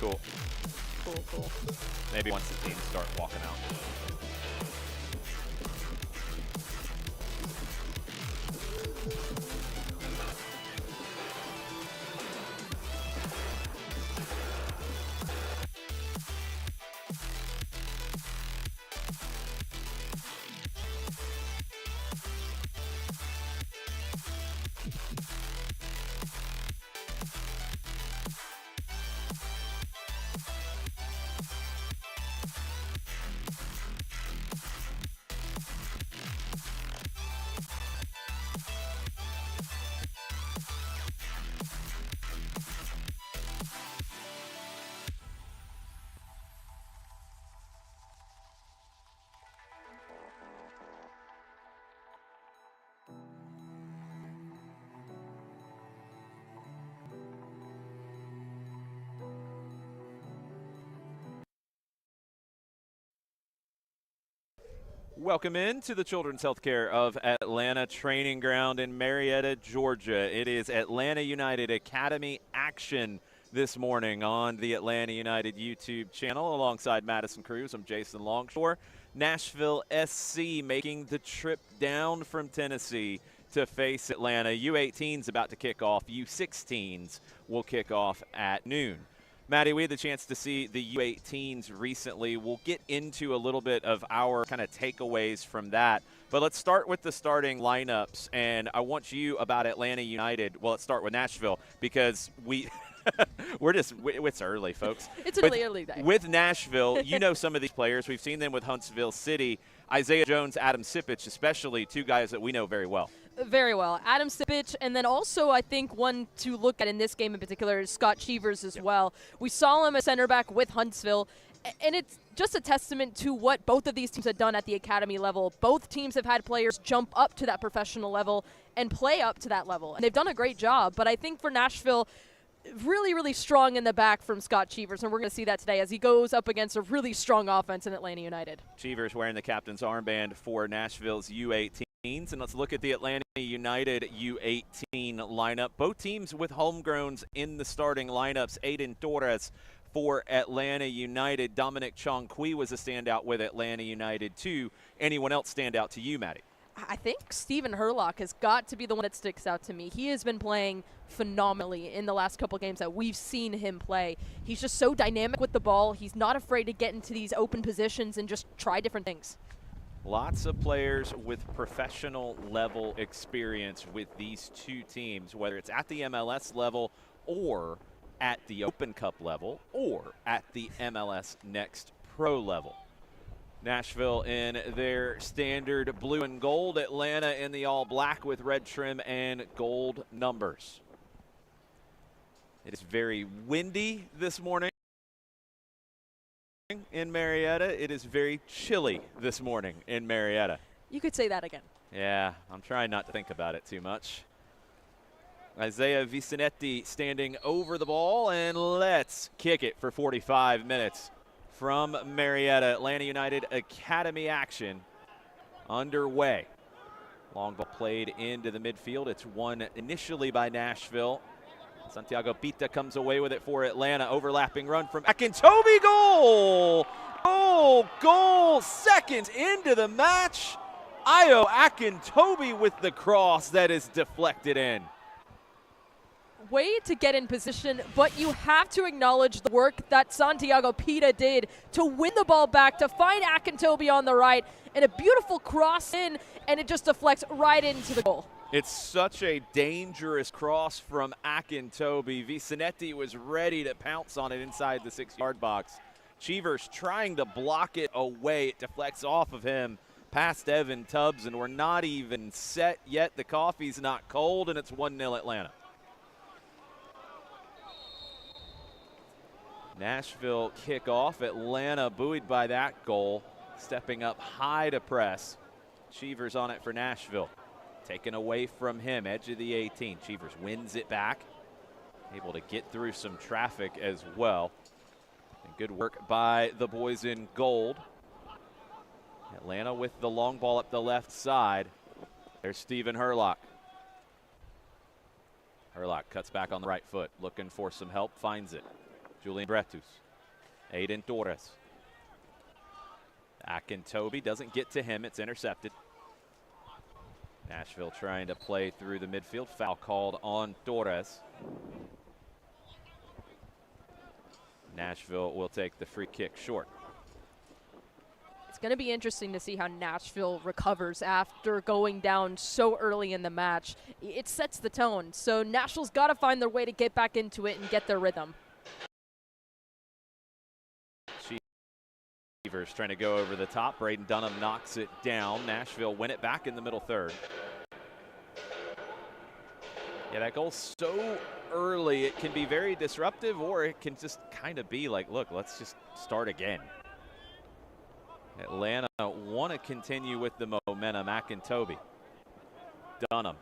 cool. Cool. Maybe once the teams start walking out. Welcome in to the Children's Healthcare of Atlanta Training Ground in Marietta, Georgia. It is Atlanta United Academy action this morning on the Atlanta United YouTube channel alongside Madison Cruz. I'm Jason Longshore. Nashville SC making the trip down from Tennessee to face Atlanta. U-18's about to kick off. U-16s will kick off at noon. Maddie, we had the chance to see the U-18s recently. We'll get into a little bit of our kind of takeaways from that. But let's start with the starting lineups. And I want you about Atlanta United. Well, let's start with Nashville because it's early, folks. It's an early day. With Nashville, you know some of these players. We've seen them with Huntsville City. Isaiah Jones, Adam Sipich, especially two guys that we know very well. Very well. Adam Sipich, and then also I think one to look at in this game in particular is Scott Cheevers as well. We saw him at center back with Huntsville, and it's just a testament to what both of these teams have done at the academy level. Both teams have had players jump up to that professional level and play up to that level, and they've done a great job. But I think for Nashville, really strong in the back from Scott Cheevers, and we're going to see that today as he goes up against a really strong offense in Atlanta United. Cheevers wearing the captain's armband for Nashville's U-18. And let's look at the Atlanta United U-18 lineup. Both teams with homegrowns in the starting lineups. Aiden Torres for Atlanta United. Dominic Chongqui was a standout with Atlanta United too. Anyone else stand out to you, Maddie? I think Stephen Herlock has got to be the one that sticks out to me. He has been playing phenomenally in the last couple games that we've seen him play. He's just so dynamic with the ball. He's not afraid to get into these open positions and just try different things. Lots of players with professional level experience with these two teams, whether it's at the MLS level or at the Open Cup level or at the MLS Next Pro level. Nashville in their standard blue and gold, Atlanta in the all black with red trim and gold numbers. It is very windy this morning in Marietta. It is very chilly this morning in Marietta. You could say that again. Yeah, I'm trying not to think about it too much. Isaiah Vicenetti standing over the ball, and let's kick it for 45 minutes from Marietta. Atlanta United Academy action underway. Long ball played into the midfield. It's won initially by Nashville. Santiago Pita comes away with it for Atlanta. Overlapping run from Akintobi. Goal! Goal! Seconds into the match. Ayo Akintobi with the cross that is deflected in. Way to get in position, but you have to acknowledge the work that Santiago Pita did to win the ball back, to find Akintobi on the right, and a beautiful cross in, and it just deflects right into the goal. It's such a dangerous cross from Akintobi. Vicenetti was ready to pounce on it inside the 6-yard box. Cheevers trying to block it away. It deflects off of him past Evan Tubbs, and we're not even set yet. The coffee's not cold, and it's 1-0 Atlanta. Nashville kickoff. Atlanta buoyed by that goal. Stepping up high to press. Cheevers on it for Nashville. Taken away from him, edge of the 18. Cheevers wins it back. Able to get through some traffic as well. And good work by the boys in gold. Atlanta with the long ball up the left side. There's Stephen Herlock. Herlock cuts back on the right foot, looking for some help, finds it. Julian Bretus. Aiden Torres. Akintobi doesn't get to him. It's intercepted. Nashville trying to play through the midfield. Foul called on Torres. Nashville will take the free kick short. It's going to be interesting to see how Nashville recovers after going down so early in the match. It sets the tone. So Nashville's got to find their way to get back into it and get their rhythm. Cheevers trying to go over the top. Braden Dunham knocks it down. Nashville win it back in the middle third. Yeah, that goal's so early, it can be very disruptive, or it can just kind of be like, look, let's just start again. Atlanta want to continue with the momentum. Akintobi. Dunham,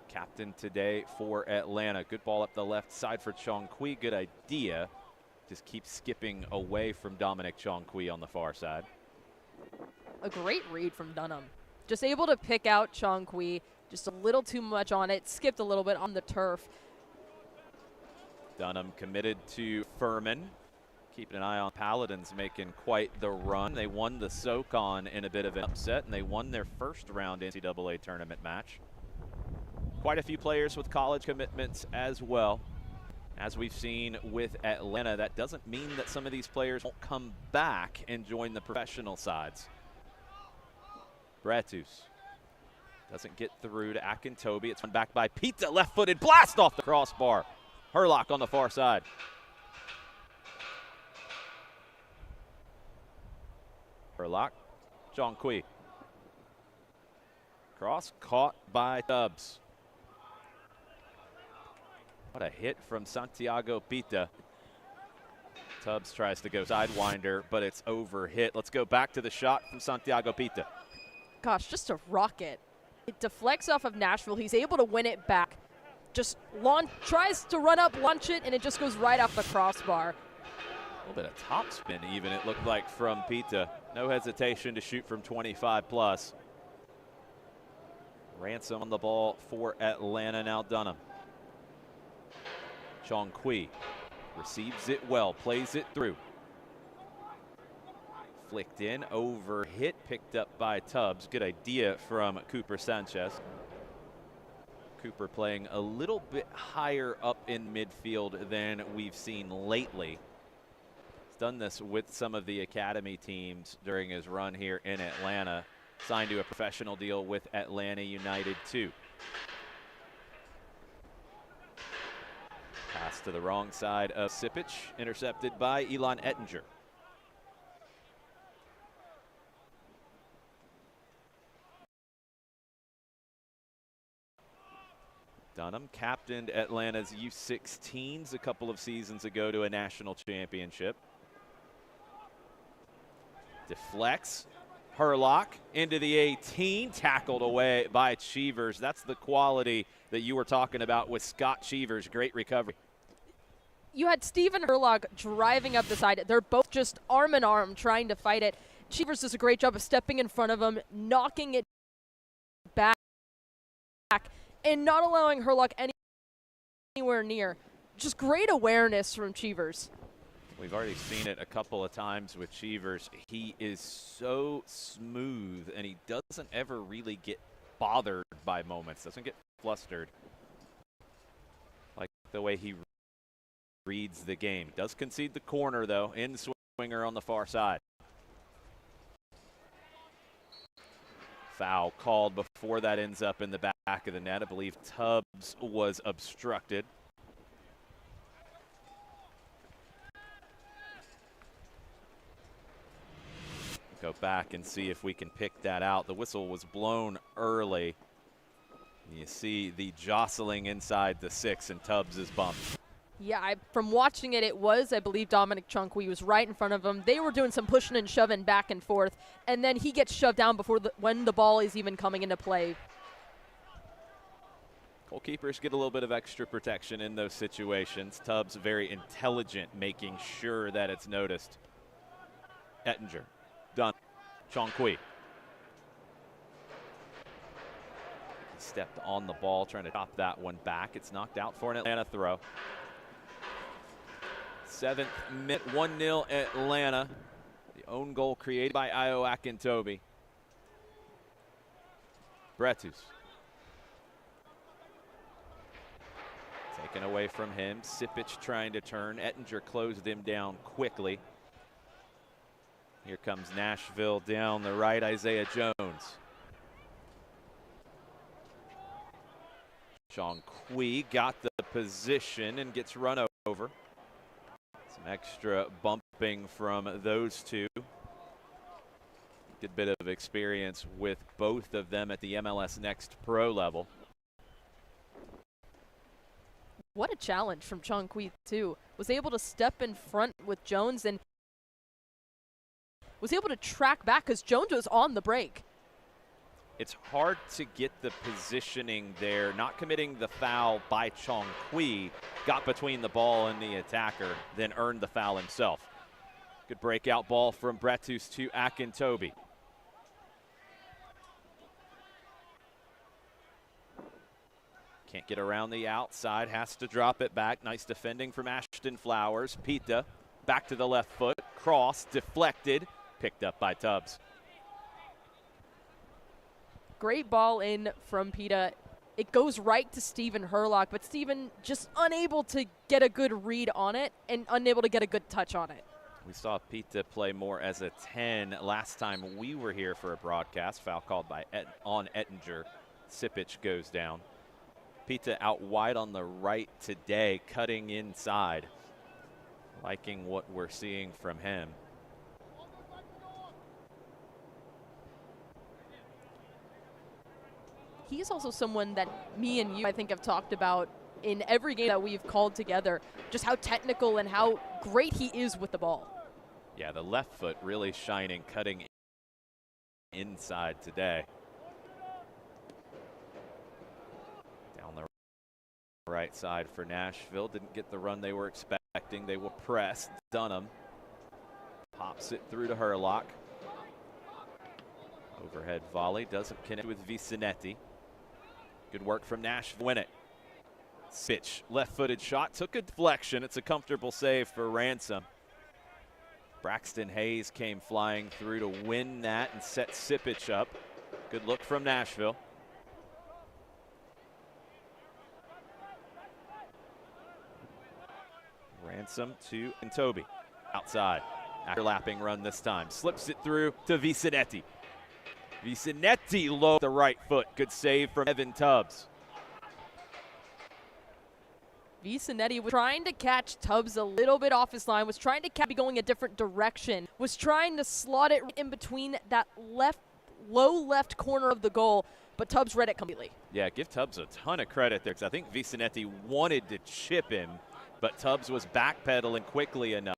captain today for Atlanta. Good ball up the left side for Chongqui. Good idea. Just keep skipping away from Dominic Chongqui on the far side. A great read from Dunham. Just able to pick out Chongqui. Just a little too much on it. Skipped a little bit on the turf. Dunham committed to Furman. Keeping an eye on Paladins making quite the run. They won the SoCon in a bit of an upset, and they won their first round NCAA tournament match. Quite a few players with college commitments as well. As we've seen with Atlanta, that doesn't mean that some of these players won't come back and join the professional sides. Bretus doesn't get through to Akintobi. It's run back by Pita, left-footed blast off the crossbar. Herlock on the far side. Herlock, Chongqui. Cross caught by Tubbs. What a hit from Santiago Pita. Tubbs tries to go sidewinder, but it's over hit. Let's go back to the shot from Santiago Pita. Gosh, just a rocket. It deflects off of Nashville. He's able to win it back. Just tries to run up, launch it, and it just goes right off the crossbar. A little bit of topspin even, it looked like, from Pita. No hesitation to shoot from 25 plus. Ransom on the ball for Atlanta, now Dunham. Chongqui receives it well, plays it through. Flicked in, over hit, picked up by Tubbs. Good idea from Cooper Sanchez. Cooper playing a little bit higher up in midfield than we've seen lately. He's done this with some of the academy teams during his run here in Atlanta. Signed to a professional deal with Atlanta United too. Pass to the wrong side of Sipic, intercepted by Elon Ettinger. Dunham captained Atlanta's U-16s a couple of seasons ago to a national championship. Deflects. Herlock into the 18, tackled away by Cheevers. That's the quality that you were talking about with Scott Cheevers. Great recovery. You had Stephen Herlock driving up the side. They're both just arm in arm trying to fight it. Cheevers does a great job of stepping in front of him, knocking it back, and not allowing Herlock anywhere near. Just great awareness from Cheevers. We've already seen it a couple of times with Cheevers. He is so smooth, and he doesn't ever really get bothered by moments, doesn't get flustered. Like the way he reads the game. Does concede the corner, though, in swinger on the far side. Foul called before that ends up in the back of the net. I believe Tubbs was obstructed. Go back and see if we can pick that out. The whistle was blown early. You see the jostling inside the 6, and Tubbs is bumped. Yeah, from watching it, it was, I believe, Dominic Chongqui was right in front of him. They were doing some pushing and shoving back and forth, and then he gets shoved down before when the ball is even coming into play. Goalkeepers get a little bit of extra protection in those situations. Tubbs very intelligent, making sure that it's noticed. Ettinger. Done. Chongqui. He stepped on the ball, trying to chop that one back. It's knocked out for an Atlanta throw. 7th minute, 1-0 Atlanta. The own goal created by Io Akintobi. Bretus. Taken away from him. Sipic trying to turn. Ettinger closed him down quickly. Here comes Nashville down the right. Isaiah Jones. Sean Kui got the position and gets run over. Some extra bumping from those two. Good bit of experience with both of them at the MLS Next Pro level. What a challenge from Sean Kui, too. Was able to step in front with Jones and was able to track back because Jones was on the break. It's hard to get the positioning there. Not committing the foul by Chong Kui, got between the ball and the attacker, then earned the foul himself. Good breakout ball from Bretus to Akintobi. Can't get around the outside, has to drop it back. Nice defending from Ashton Flowers. Pita back to the left foot, cross, deflected, picked up by Tubbs. Great ball in from Pita. It goes right to Steven Herlock, but Steven just unable to get a good read on it and unable to get a good touch on it. We saw Pita play more as a 10 last time we were here for a broadcast. Foul called by on Ettinger. Sipic goes down. Pita out wide on the right today, cutting inside. Liking what we're seeing from him. He's also someone that me and you, I think, have talked about in every game that we've called together, just how technical and how great he is with the ball. Yeah, the left foot really shining, cutting inside today. Down the right side for Nashville. Didn't get the run they were expecting. They will press. Dunham pops it through to Herlock. Overhead volley doesn't connect with Vicenetti. Good work from Nashville. Win it. Sitch, left-footed shot, took a deflection. It's a comfortable save for Ransom. Braxton Hayes came flying through to win that and set Sipic up. Good look from Nashville. Ransom to Toby. Outside. After-lapping run this time. Slips it through to Vicenetti. Vicenetti low the right foot. Good save from Evan Tubbs. Vicenetti was trying to catch Tubbs a little bit off his line, was trying to be going a different direction, was trying to slot it in between that low left corner of the goal, but Tubbs read it completely. Yeah, give Tubbs a ton of credit there because I think Vicenetti wanted to chip him, but Tubbs was backpedaling quickly enough.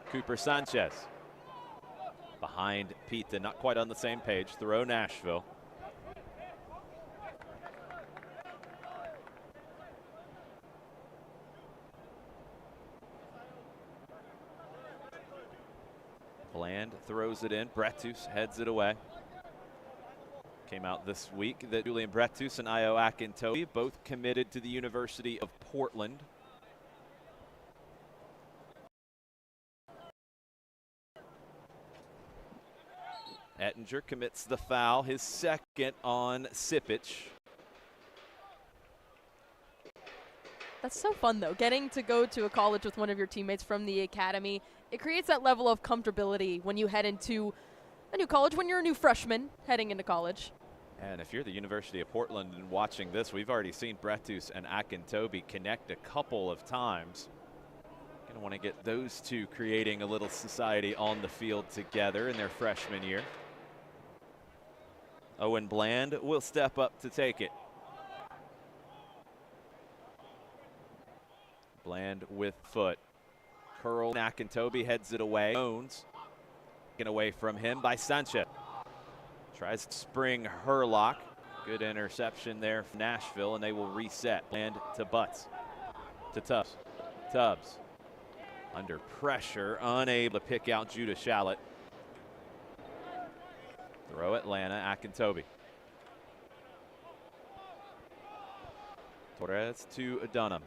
Cooper Sanchez. Behind Pita, not quite on the same page. Throw Nashville. Bland throws it in. Bretus heads it away. Came out this week that Julian Bretus and Io Akintobi both committed to the University of Portland. Ettinger commits the foul, his second on Sipic. That's so fun, though, getting to go to a college with one of your teammates from the academy. It creates that level of comfortability when you head into a new college, when you're a new freshman heading into college. And if you're the University of Portland and watching this, we've already seen Bretus and Akintobi connect a couple of times. Gonna want to get those two creating a little society on the field together in their freshman year. Owen Bland will step up to take it. Bland with foot. Curl. Akintobi heads it away. Jones taken away from him by Sanchez. Tries to spring Herlock. Good interception there from Nashville, and they will reset. Bland to Butts. To Tubbs. Tubbs under pressure, unable to pick out Judah Shallot. Throw Atlanta, Akintobi. Torres to Dunham.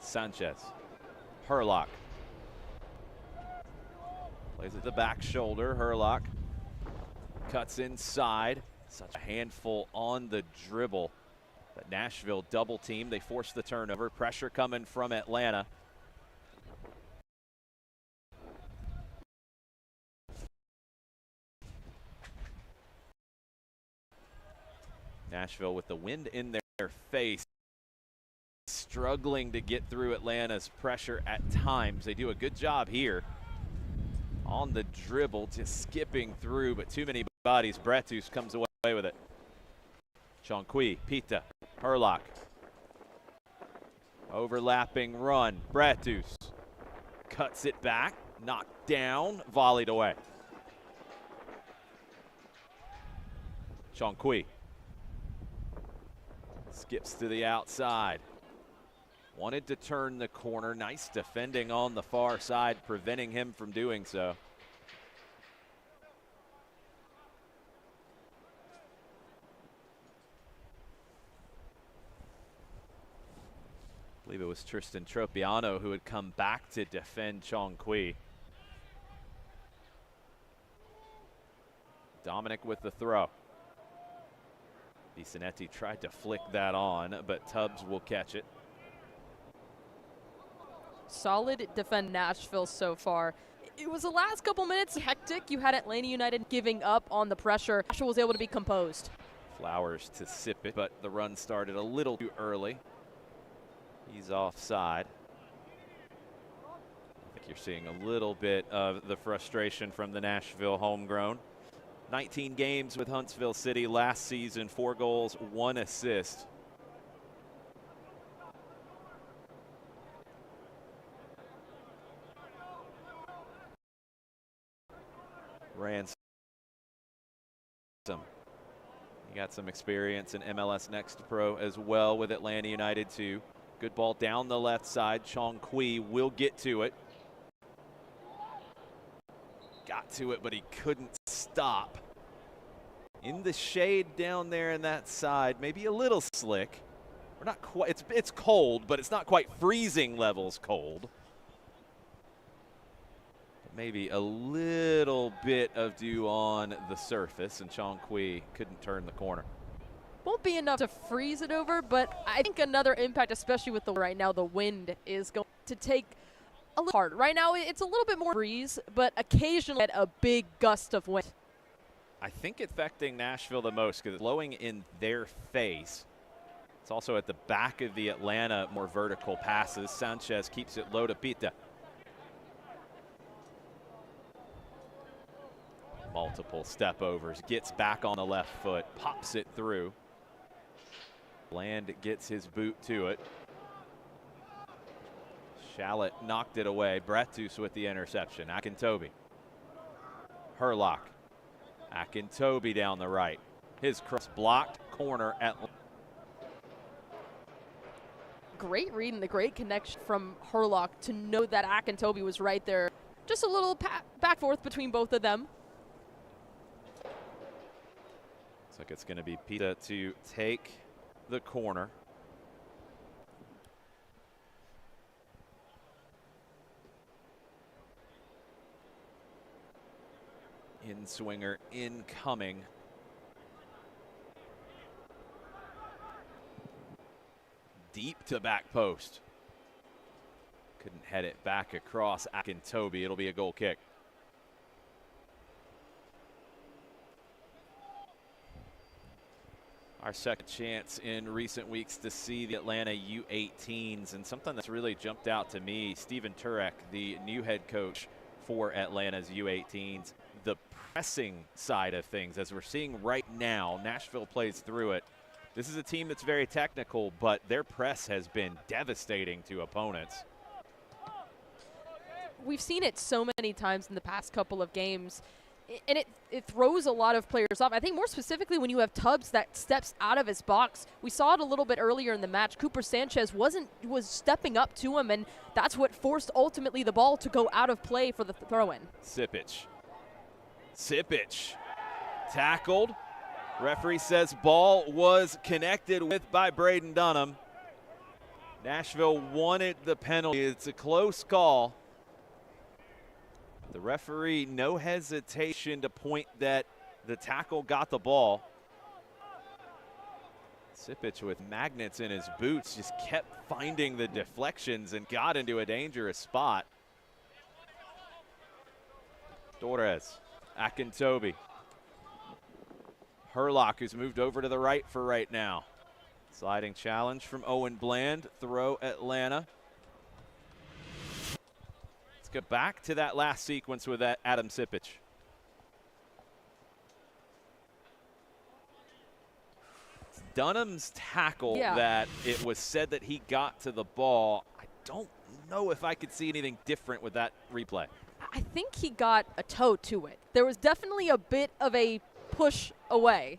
Sanchez. Herlock. Plays at the back shoulder. Herlock cuts inside. Such a handful on the dribble. But Nashville double team. They force the turnover. Pressure coming from Atlanta. Nashville with the wind in their face, struggling to get through Atlanta's pressure at times. They do a good job here on the dribble, just skipping through, but too many bodies. Bretus comes away with it. Chonqui, Pita, Herlock. Overlapping run. Bretus cuts it back, knocked down, volleyed away. Chonqui skips to the outside. Wanted to turn the corner. Nice defending on the far side, preventing him from doing so. I believe it was Tristan Tropiano who had come back to defend Chonqui. Dominic with the throw. DiCinetti tried to flick that on, but Tubbs will catch it. Solid defend Nashville so far. It was the last couple minutes hectic. You had Atlanta United giving up on the pressure. Nashville was able to be composed. Flowers to sip it, but the run started a little too early. He's offside. I think you're seeing a little bit of the frustration from the Nashville homegrown. 19 games with Huntsville City last season, 4 goals, 1 assist. Ransom. He got some experience in MLS Next Pro as well with Atlanta United too. Good ball down the left side. Chonqui will get to it. Got to it, but he couldn't stop. In the shade down there in that side, maybe a little slick. We're not quite, it's cold, but it's not quite freezing levels cold. Maybe a little bit of dew on the surface, and Chonqui couldn't turn the corner. Won't be enough to freeze it over, but I think another impact, especially with the right now, the wind is going to take a little hard. Right now, it's a little bit more breeze, but occasionally a big gust of wind. I think it's affecting Nashville the most because it's blowing in their face. It's also at the back of the Atlanta more vertical passes. Sanchez keeps it low to Pita. Multiple step overs, gets back on the left foot, pops it through. Land gets his boot to it. Shallot knocked it away. Bretus with the interception. Akintobi. Herlock. Akintobi down the right. His cross blocked, corner at. Great read and the great connection from Herlock to know that Akintobi was right there. Just a little back forth between both of them. Looks like it's going to be Pita to take the corner. In swinger incoming. Deep to back post. Couldn't head it back across Akintobi. It'll be a goal kick. Our second chance in recent weeks to see the Atlanta U-18s, and something that's really jumped out to me, Steven Turek, the new head coach for Atlanta's U-18s, the pressing side of things, as we're seeing right now, Nashville plays through it. This is a team that's very technical, but their press has been devastating to opponents. We've seen it so many times in the past couple of games, and it throws a lot of players off. I think more specifically when you have Tubbs that steps out of his box. We saw it a little bit earlier in the match. Cooper Sanchez was stepping up to him, and that's what forced ultimately the ball to go out of play for the throw-in. Sipic tackled, Referee says ball was connected with by Braden Dunham. Nashville wanted the penalty. It's a close call. The referee, no hesitation to point that the tackle got the ball. Sipich with magnets in his boots just kept finding the deflections and got into a dangerous spot. Torres, Akintobi. Herlock, who's moved over to the right for right now. Sliding challenge from Owen Bland, throw Atlanta. Let's go back to that last sequence with that Adam Sipich. It's Dunham's tackle that it was said that he got to the ball. I don't know if I could see anything different with that replay. I think he got a toe to it. There was definitely a bit of a push away.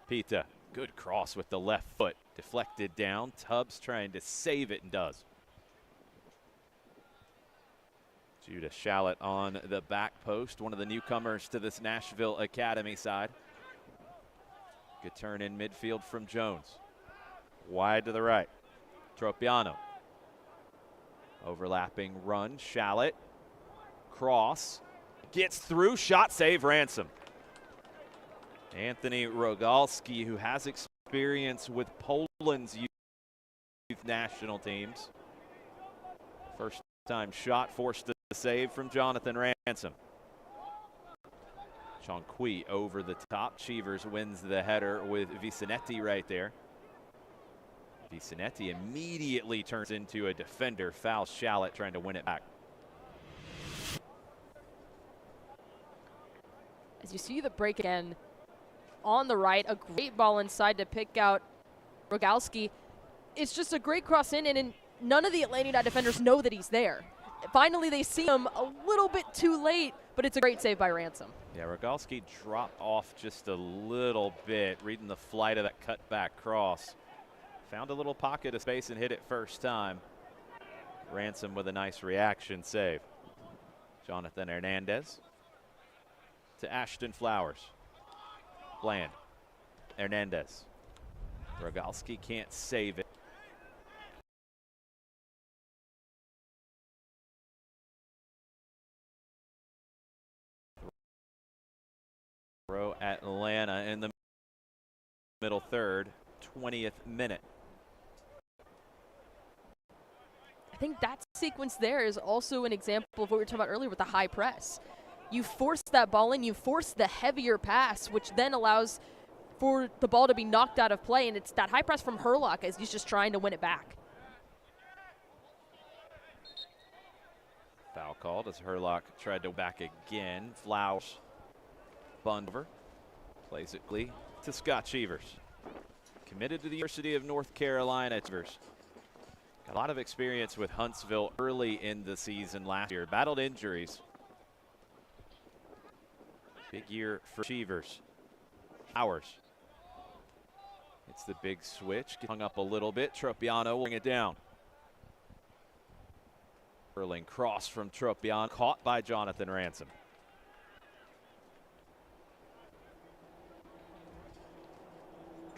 Pita, good cross with the left foot. Deflected down. Tubbs trying to save it and does. Judah Shallot on the back post, one of the newcomers to this Nashville Academy side. Good turn in midfield from Jones. Wide to the right. Tropiano. Overlapping run. Shallot. Cross. Gets through. Shot save. Ransom. Anthony Rogalski, who has experience with Poland's youth national teams. First time shot forced to save from Jonathan Ransom. Chonqui over the top. Cheevers wins the header with Vicenetti right there. Vicenetti immediately turns into a defender. Fouls Shallot trying to win it back. As you see the break again on the right, a great ball inside to pick out Rogalski. It's just a great cross in, and none of the Atlanta United defenders know that he's there. Finally, they see him a little bit too late, but it's a great save by Ransom. Yeah, Rogalski dropped off just a little bit, reading the flight of that cutback cross. Found a little pocket of space and hit it first time. Ransom with a nice reaction save. Jonathan Hernandez to Ashton Flowers. Bland. Hernandez. Rogalski can't save it. Throw Atlanta in the middle third, 20th minute. I think that sequence there is also an example of what we were talking about earlier with the high press. You force that ball in, you force the heavier pass, which then allows for the ball to be knocked out of play, and it's that high press from Herlock as he's just trying to win it back. Foul called as Herlock tried to back again. Flowers Bundover plays it to Scott Cheevers. Committed to the University of North Carolina. Cheevers got a lot of experience with Huntsville early in the season last year. Battled injuries. Big year for Cheevers. Flowers. It's the big switch. Hung up a little bit. Tropiano will bring it down. Curling cross from Tropiano. Caught by Jonathan Ransom.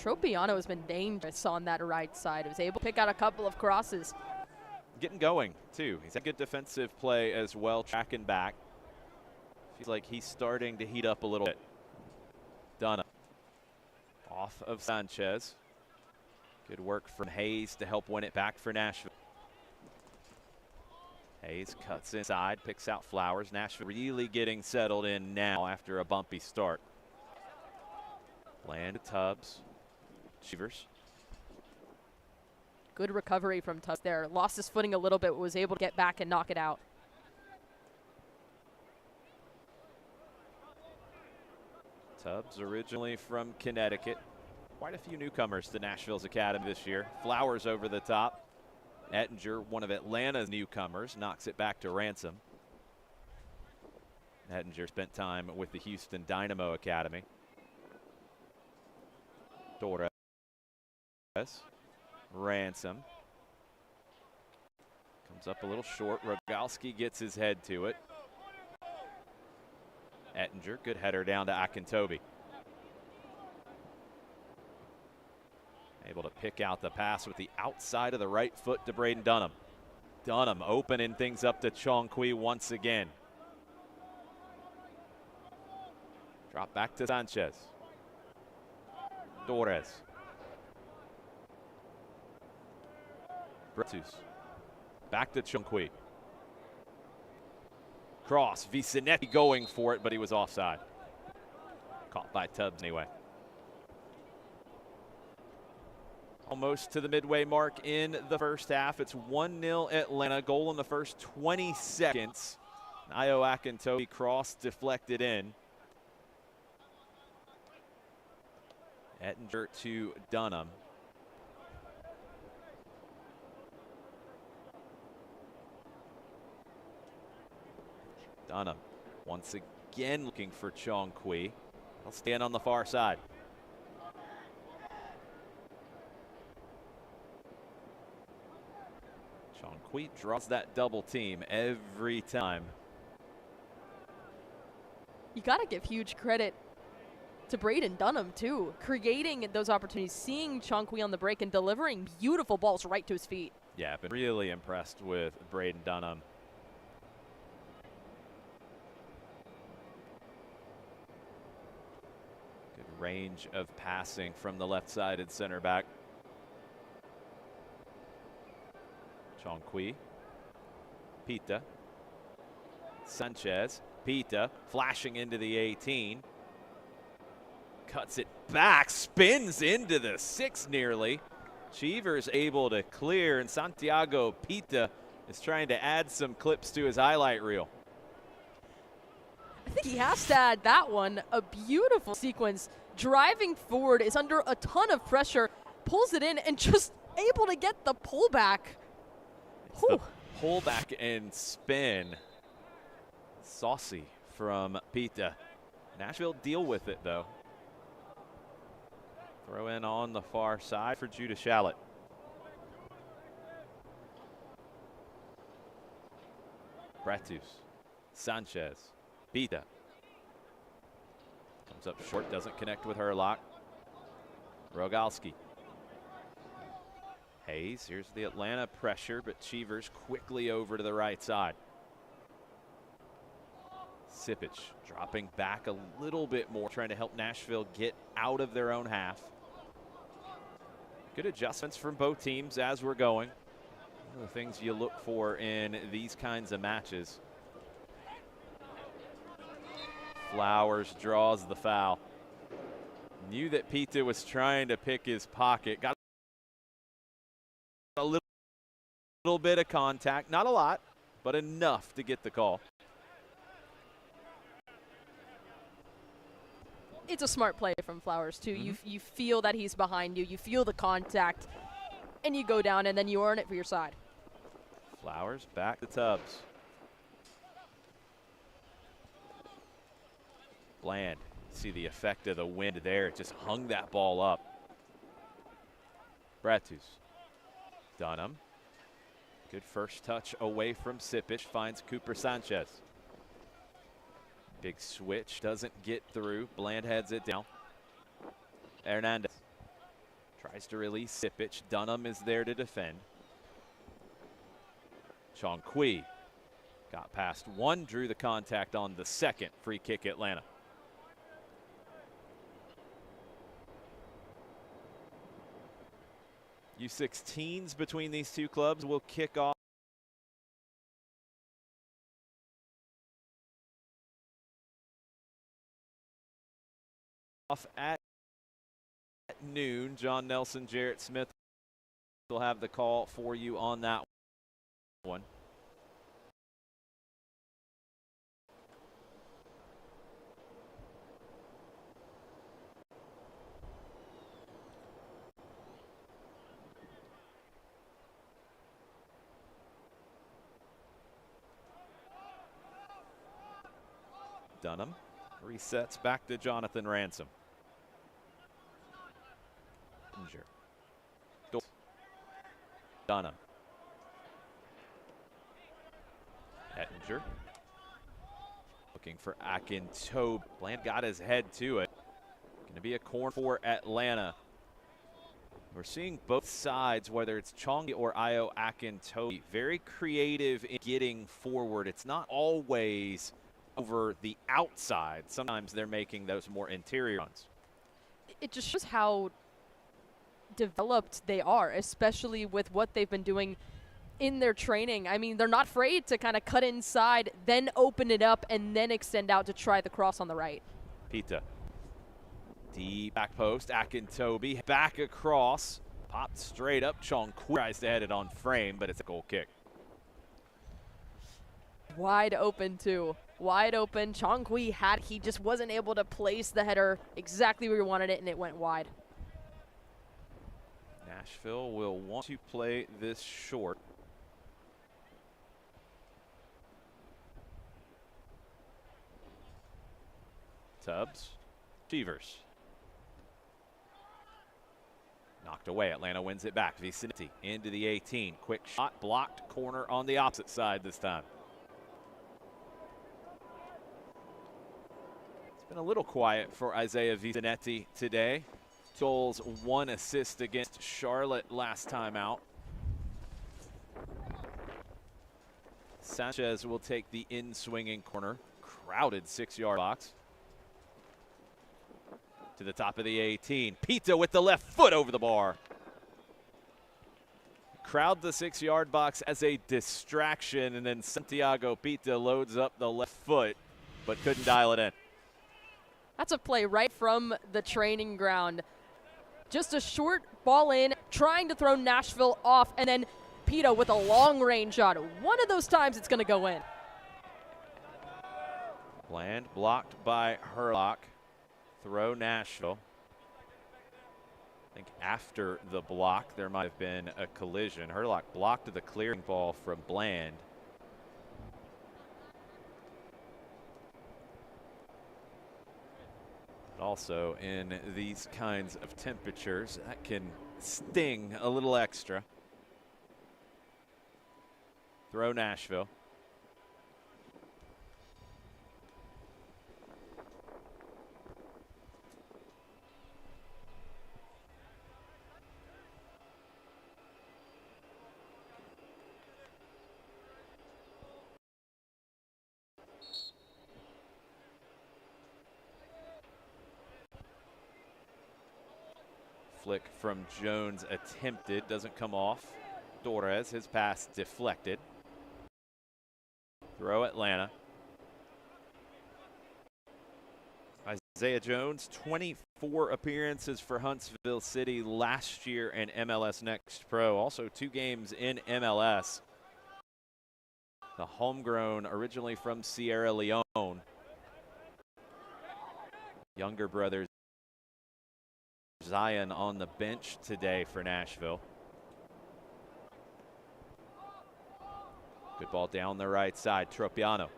Tropiano has been dangerous on that right side. He was able to pick out a couple of crosses. Getting going, too. He's had good defensive play as well, tracking back. Feels like he's starting to heat up a little bit. Dunham. Off of Sanchez. Good work from Hayes to help win it back for Nashville. Hayes cuts inside, picks out Flowers. Nashville really getting settled in now after a bumpy start. Land Tubbs. Cheevers. Good recovery from Tubbs there. Lost his footing a little bit, but was able to get back and knock it out. Tubbs originally from Connecticut. Quite a few newcomers to Nashville's academy this year. Flowers over the top. Ettinger, one of Atlanta's newcomers, knocks it back to Ransom. Ettinger spent time with the Houston Dynamo Academy. Torres. Ransom. Comes up a little short. Rogalski gets his head to it. Ettinger, good header down to Akintobi. Able to pick out the pass with the outside of the right foot to Braden Dunham. Dunham opening things up to Chong Kui once again. Drop back to Sanchez. Torres. Bretus. Back to Chong Kui. Cross. Vicenetti going for it, but he was offside. Caught by Tubbs anyway. Almost to the midway mark in the first half. It's 1-0 Atlanta. Goal in the first 20 seconds. Io Akintobi cross deflected in. Ettinger to Dunham. Dunham once again looking for Chong Kui. He'll stand on the far side. Chong Kui draws that double team every time. You got to give huge credit to Braden Dunham, too. Creating those opportunities, seeing Chong Kui on the break and delivering beautiful balls right to his feet. Yeah, been really impressed with Braden Dunham. Good range of passing from the left-sided center back. Chong Kui. Pita. Sanchez. Pita flashing into the 18. Cuts it back, spins into the 6 nearly. Cheever's able to clear, and Santiago Pita is trying to add some clips to his highlight reel. I think he has to add that one. A beautiful sequence. Driving forward, is under a ton of pressure, pulls it in, and just able to get the pullback. It's the pullback and spin. Saucy from Pita. Nashville deal with it, though. Throw in on the far side for Judah Shallot. Bretus. Sanchez. Pita. Comes up short, doesn't connect with Herlock. Rogalski. Hayes, here's the Atlanta pressure, but Cheevers quickly over to the right side. Sipic dropping back a little bit more, trying to help Nashville get out of their own half. Good adjustments from both teams as we're going. One of the things you look for in these kinds of matches. Flowers draws the foul. Knew that Pita was trying to pick his pocket. Got a little bit of contact, not a lot, but enough to get the call. It's a smart play from Flowers, too. You feel that he's behind you. You feel the contact, and you go down, and then you earn it for your side. Flowers back to Tubbs. Bland. See the effect of the wind there. It just hung that ball up. Bretus. Dunham. Good first touch away from Sipic. Finds Cooper Sanchez. Big switch. Doesn't get through. Bland heads it down. Hernandez. Tries to release Sipic. Dunham is there to defend. Chong Kui. Got past one. Drew the contact on the second. Free kick Atlanta. U-16s between these two clubs will kick off at noon. John Nelson, Jarrett Smith will have the call for you on that one. Dunham resets back to Jonathan Ransom. Dunham. Ettinger. Looking for Akintobi. Bland got his head to it. Going to be a corner for Atlanta. We're seeing both sides, whether it's Chong or Io Akintobi, very creative in getting forward. It's not always over the outside. Sometimes they're making those more interior runs. It just shows how developed they are, especially with what they've been doing in their training. I mean, they're not afraid to kind of cut inside, then open it up, and then extend out to try the cross on the right. Pita. Deep back post, Akintobi back across, popped straight up. Chong tries to head it on frame, but it's a goal kick. Wide open too. Wide open. Chong he just wasn't able to place the header exactly where he wanted it, and it went wide. Nashville will want to play this short. Tubbs, Cheevers. Knocked away. Atlanta wins it back. Vicinity into the 18. Quick shot, blocked corner on the opposite side this time. It's been a little quiet for Isaiah Vizinetti today. 2 goals, 1 assist against Charlotte last time out. Sanchez will take the in-swinging corner. Crowded 6-yard box. To the top of the 18. Pita with the left foot over the bar. Crowd the 6-yard box as a distraction, and then Santiago Pita loads up the left foot, but couldn't dial it in. That's a play right from the training ground. Just a short ball in, trying to throw Nashville off, and then Pita with a long-range shot. One of those times it's going to go in. Bland blocked by Herlock. Throw Nashville. I think after the block, there might have been a collision. Herlock blocked the clearing ball from Bland. Also, in these kinds of temperatures, that can sting a little extra. Throw Nashville. Flick from Jones attempted, doesn't come off. Torres, his pass deflected. Throw Atlanta. Isaiah Jones, 24 appearances for Huntsville City last year in MLS Next Pro. Also 2 games in MLS. The homegrown, originally from Sierra Leone. Younger brothers. Zion on the bench today for Nashville. Good ball down the right side. Tropiano.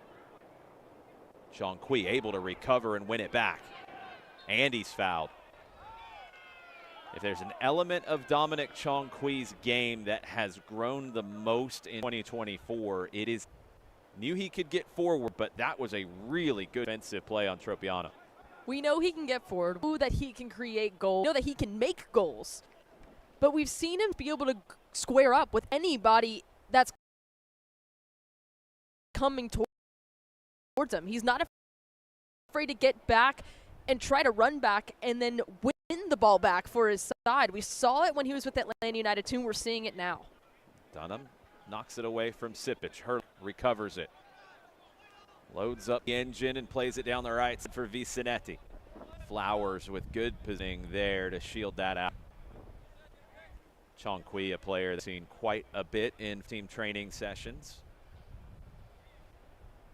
Chong able to recover and win it back. And he's fouled. If there's an element of Dominic Chong-Quee's game that has grown the most in 2024, it is knew he could get forward, but that was a really good defensive play on Tropiano. We know he can get forward, we know that he can create goals, we know that he can make goals. But we've seen him be able to square up with anybody that's coming towards him. He's not afraid to get back and try to run back and then win the ball back for his side. We saw it when he was with Atlanta United too, and we're seeing it now. Dunham knocks it away from Sipic. Hurt recovers it. Loads up the engine and plays it down the right side for Vizinetti. Flowers with good positioning there to shield that out. Chong-Quee, a player that's seen quite a bit in team training sessions,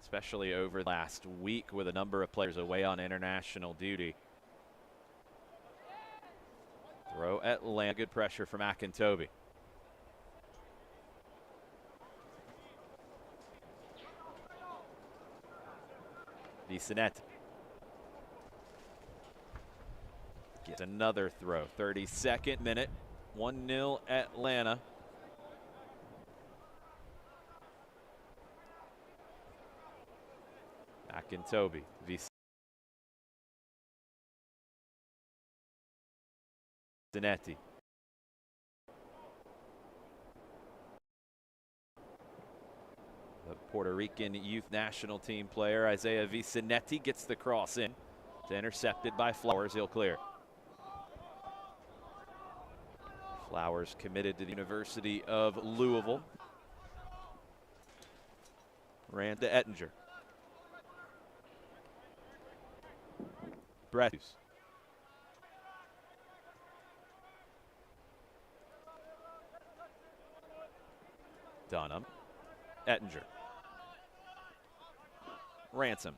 especially over the last week with a number of players away on international duty. Throw Atlanta, good pressure from Akintobi. Vizinetti gets another throw. 32nd minute, 1-0 Atlanta. Akintobi, Vizinetti. Puerto Rican youth national team player Isaiah Vicente gets the cross in. It's intercepted by Flowers. He'll clear. Flowers committed to the University of Louisville. Ran to Ettinger. Bretus. Dunham. Ettinger. Ransom.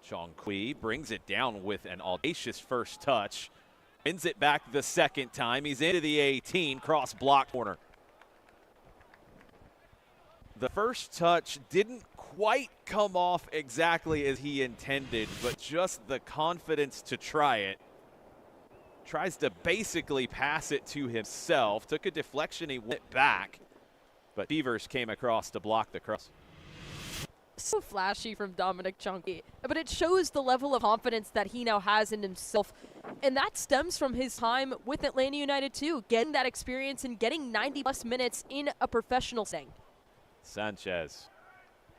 Chongqui brings it down with an audacious first touch. Wins it back the second time. He's into the 18, cross block corner. The first touch didn't quite come off exactly as he intended, but just the confidence to try it. Tries to basically pass it to himself. Took a deflection, he went back. But Beavers came across to block the cross. So flashy from Dominic Chongqui, but it shows the level of confidence that he now has in himself. And that stems from his time with Atlanta United too, getting that experience and getting 90-plus minutes in a professional setting. Sanchez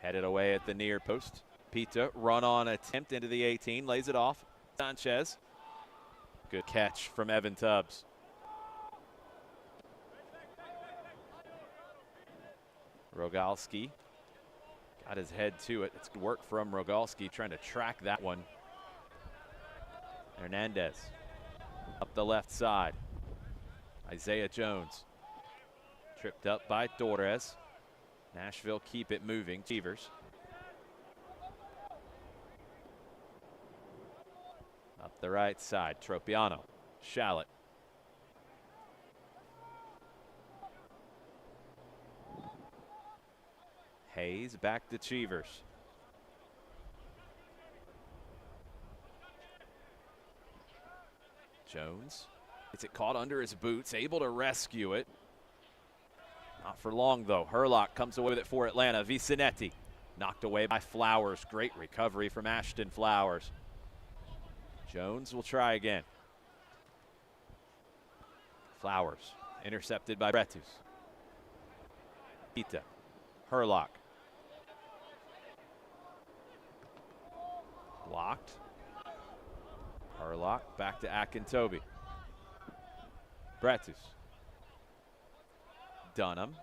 headed away at the near post. Pita run-on attempt into the 18, lays it off. Sanchez. Good catch from Evan Tubbs. Rogalski got his head to it. It's good work from Rogalski trying to track that one. Hernandez up the left side. Isaiah Jones tripped up by Torres. Nashville keep it moving. Cheevers. Up the right side, Tropiano, Shallot. Hayes back to Cheevers. Jones gets it caught under his boots, able to rescue it. Not for long though. Herlock comes away with it for Atlanta. Vicente knocked away by Flowers. Great recovery from Ashton Flowers. Jones will try again. Flowers intercepted by Bretus. Pita. Herlock. Blocked. Herlock back to Akintobi. Bretus. Dunham.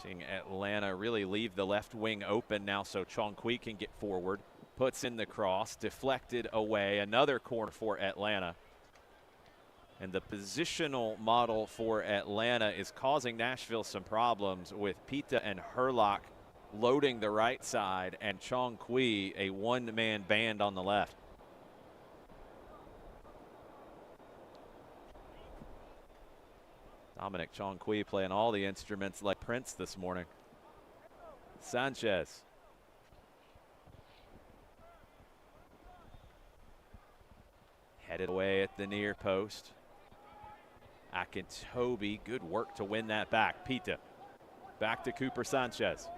Seeing Atlanta really leave the left wing open now so Chongqui can get forward. Puts in the cross, deflected away. Another corner for Atlanta. And the positional model for Atlanta is causing Nashville some problems with Pita and Herlock loading the right side and Chongqui a one-man band on the left. Dominic Chongqui playing all the instruments like Prince this morning. Sanchez. Headed away at the near post. Akintobi, good work to win that back. Pita, back to Cooper Sanchez.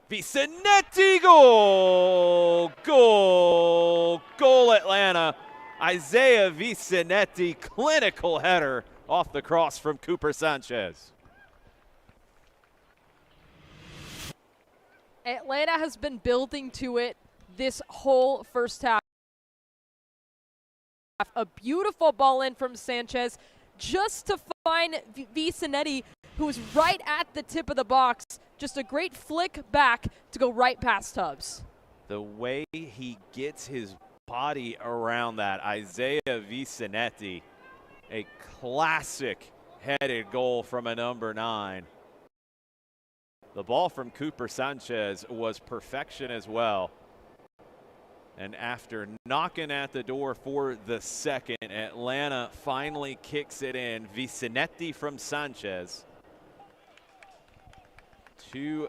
Vicente, goal! Goal! Goal Atlanta. Isaiah Vicente, clinical header off the cross from Cooper Sanchez. Atlanta has been building to it this whole first half. A beautiful ball in from Sanchez just to find Vicente, who was right at the tip of the box. Just a great flick back to go right past Tubbs. The way he gets his body around that, Isaiah Vicente, a classic headed goal from a number 9. The ball from Cooper Sanchez was perfection as well. And after knocking at the door for the second, Atlanta finally kicks it in. Vicente from Sanchez. 2-0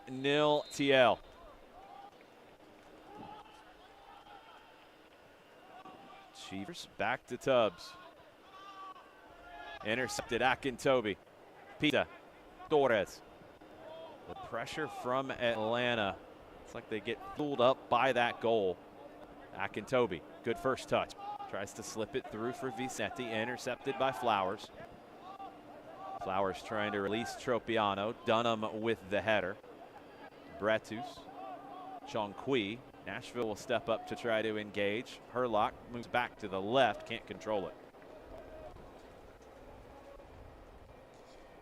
TL. Cheevers back to Tubbs. Intercepted Akintobi. Pita. Torres. The pressure from Atlanta. It's like they get fooled up by that goal. Akintobi, good first touch. Tries to slip it through for Vicente, intercepted by Flowers. Flowers trying to release Tropiano. Dunham with the header. Bretus, Chongqui. Nashville will step up to try to engage. Herlock moves back to the left, can't control it.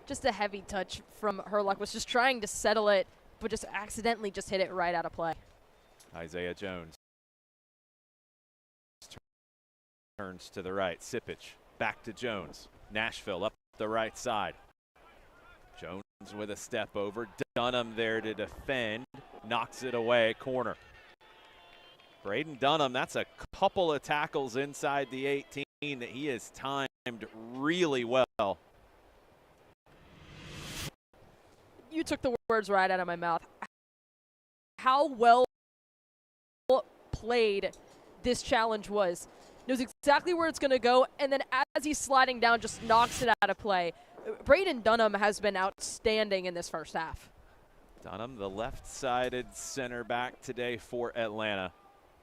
Just a heavy touch from Herlock. Was just trying to settle it, but just accidentally just hit it right out of play. Isaiah Jones turns to the right. Sipich back to Jones. Nashville up the right side. Jones with a step over. Dunham there to defend. Knocks it away. Corner. Braden Dunham, that's a couple of tackles inside the 18 that he has timed really well. You took the words right out of my mouth. How well played this challenge was. Knows exactly where it's going to go, and then as he's sliding down, just knocks it out of play. Braden Dunham has been outstanding in this first half. Dunham, the left-sided center back today for Atlanta.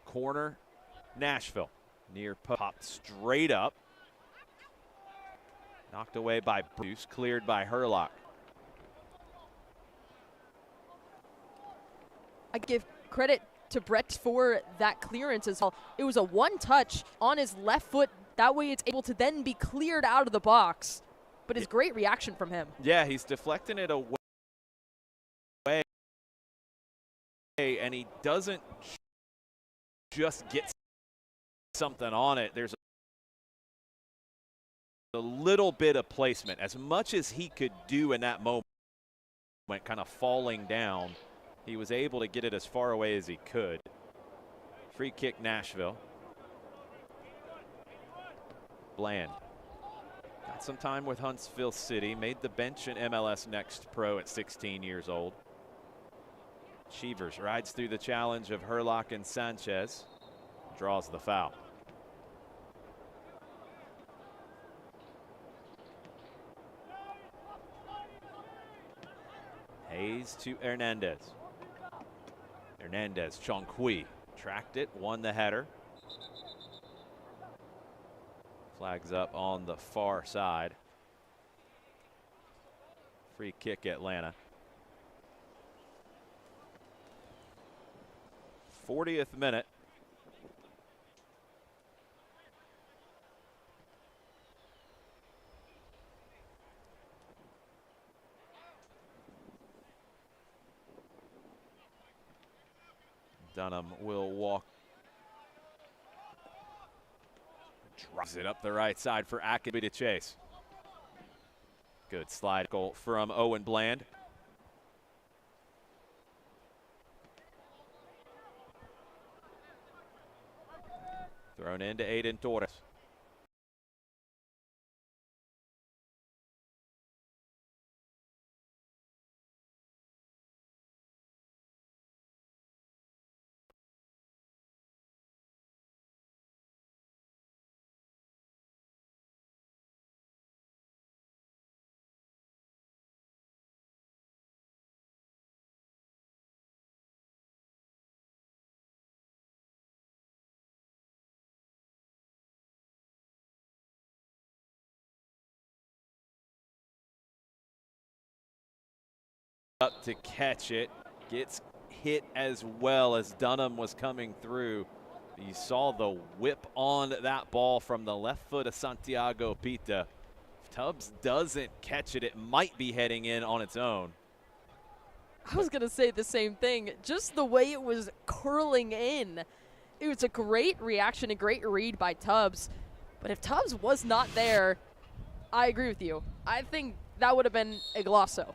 Corner, Nashville. Near popped straight up. Knocked away by Bruce, cleared by Herlock. I give credit to Brett for that clearance as well. It was a one-touch on his left foot. That way it's able to then be cleared out of the box. But it's great reaction from him. Yeah, he's deflecting it away. And he doesn't just get something on it. There's a little bit of placement. As much as he could do in that moment, kind of falling down, he was able to get it as far away as he could. Free kick, Nashville. Bland. Got some time with Huntsville City. Made the bench in MLS Next Pro at 16 years old. Cheevers rides through the challenge of Herlock and Sanchez. Draws the foul. Hayes to Hernandez. Hernandez, Chongqui tracked it, won the header. Flags up on the far side. Free kick, Atlanta. 40th minute. Dunham will walk. Drives it up the right side for Akaby to chase. Good slide goal from Owen Bland. Thrown into Aiden Torres. Up to catch it, gets hit as well as Dunham was coming through. You saw the whip on that ball from the left foot of Santiago Pita. If Tubbs doesn't catch it, it might be heading in on its own. I was going to say the same thing. Just the way it was curling in. It was a great reaction, a great read by Tubbs. But if Tubbs was not there, I agree with you. I think that would have been a glosso.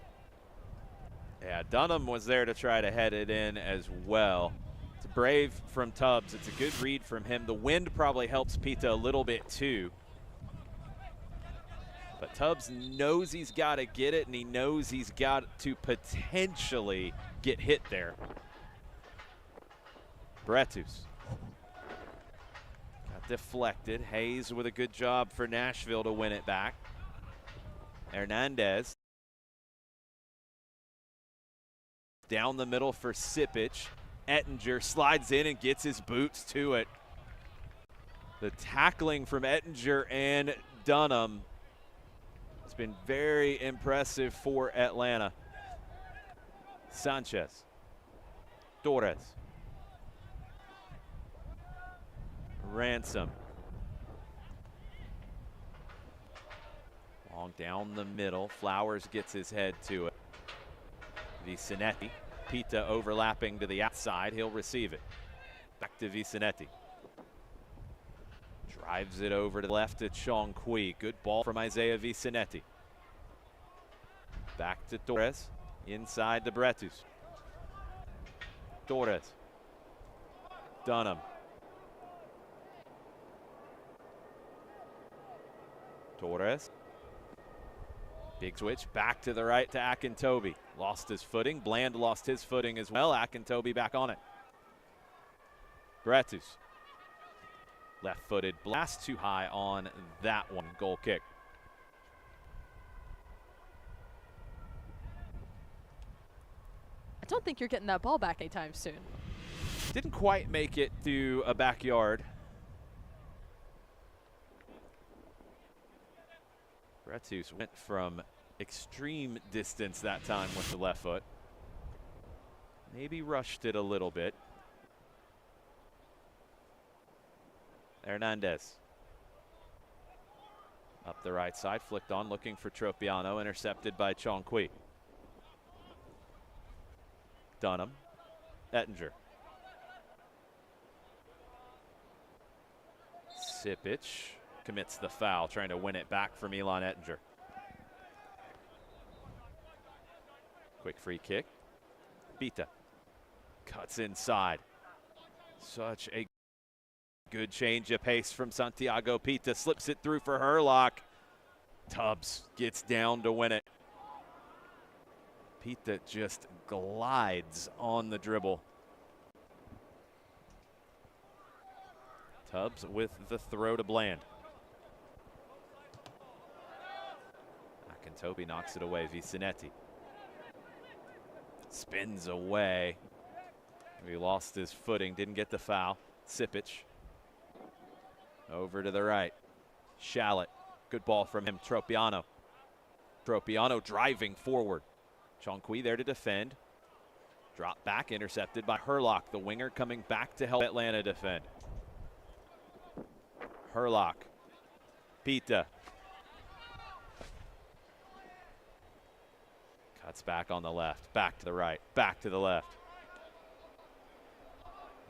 Yeah, Dunham was there to try to head it in as well. It's brave from Tubbs. It's a good read from him. The wind probably helps Pita a little bit too. But Tubbs knows he's got to get it, and he knows he's got to potentially get hit there. Bretus. Got deflected. Hayes with a good job for Nashville to win it back. Hernandez. Down the middle for Sipich. Ettinger slides in and gets his boots to it. The tackling from Ettinger and Dunham has been very impressive for Atlanta. Sanchez, Torres, Ransom. Long down the middle, Flowers gets his head to it. Vicenetti, Pita overlapping to the outside, he'll receive it. Back to Vicenetti. Drives it over to the left to Chong Kui. Good ball from Isaiah Vicenetti. Back to Torres, inside to Bretus. Torres, Dunham. Torres. Big switch back to the right to Akintobi. Lost his footing. Bland lost his footing as well. Akintobi back on it. Bretus. Left-footed blast too high on that one. Goal kick. I don't think you're getting that ball back anytime soon. Didn't quite make it to a backyard. Bretus went from extreme distance that time with the left foot. Maybe rushed it a little bit. Hernandez. Up the right side, flicked on, looking for Tropiano, intercepted by Chong Kui. Dunham, Ettinger. Sipic commits the foul, trying to win it back from Elon Ettinger. Quick free kick. Pita cuts inside. Such a good change of pace from Santiago Pita. Slips it through for Herlock. Tubbs gets down to win it. Pita just glides on the dribble. Tubbs with the throw to Bland. Akintobi knocks it away. Vicenetti spins away. He lost his footing, didn't get the foul. Sipic over to the right. Shallot, good ball from him. Tropiano. Tropiano driving forward. Chong Kui there to defend. Drop back, intercepted by Herlock, the winger coming back to help Atlanta defend. Herlock, Pita. Cuts back on the left, back to the right, back to the left.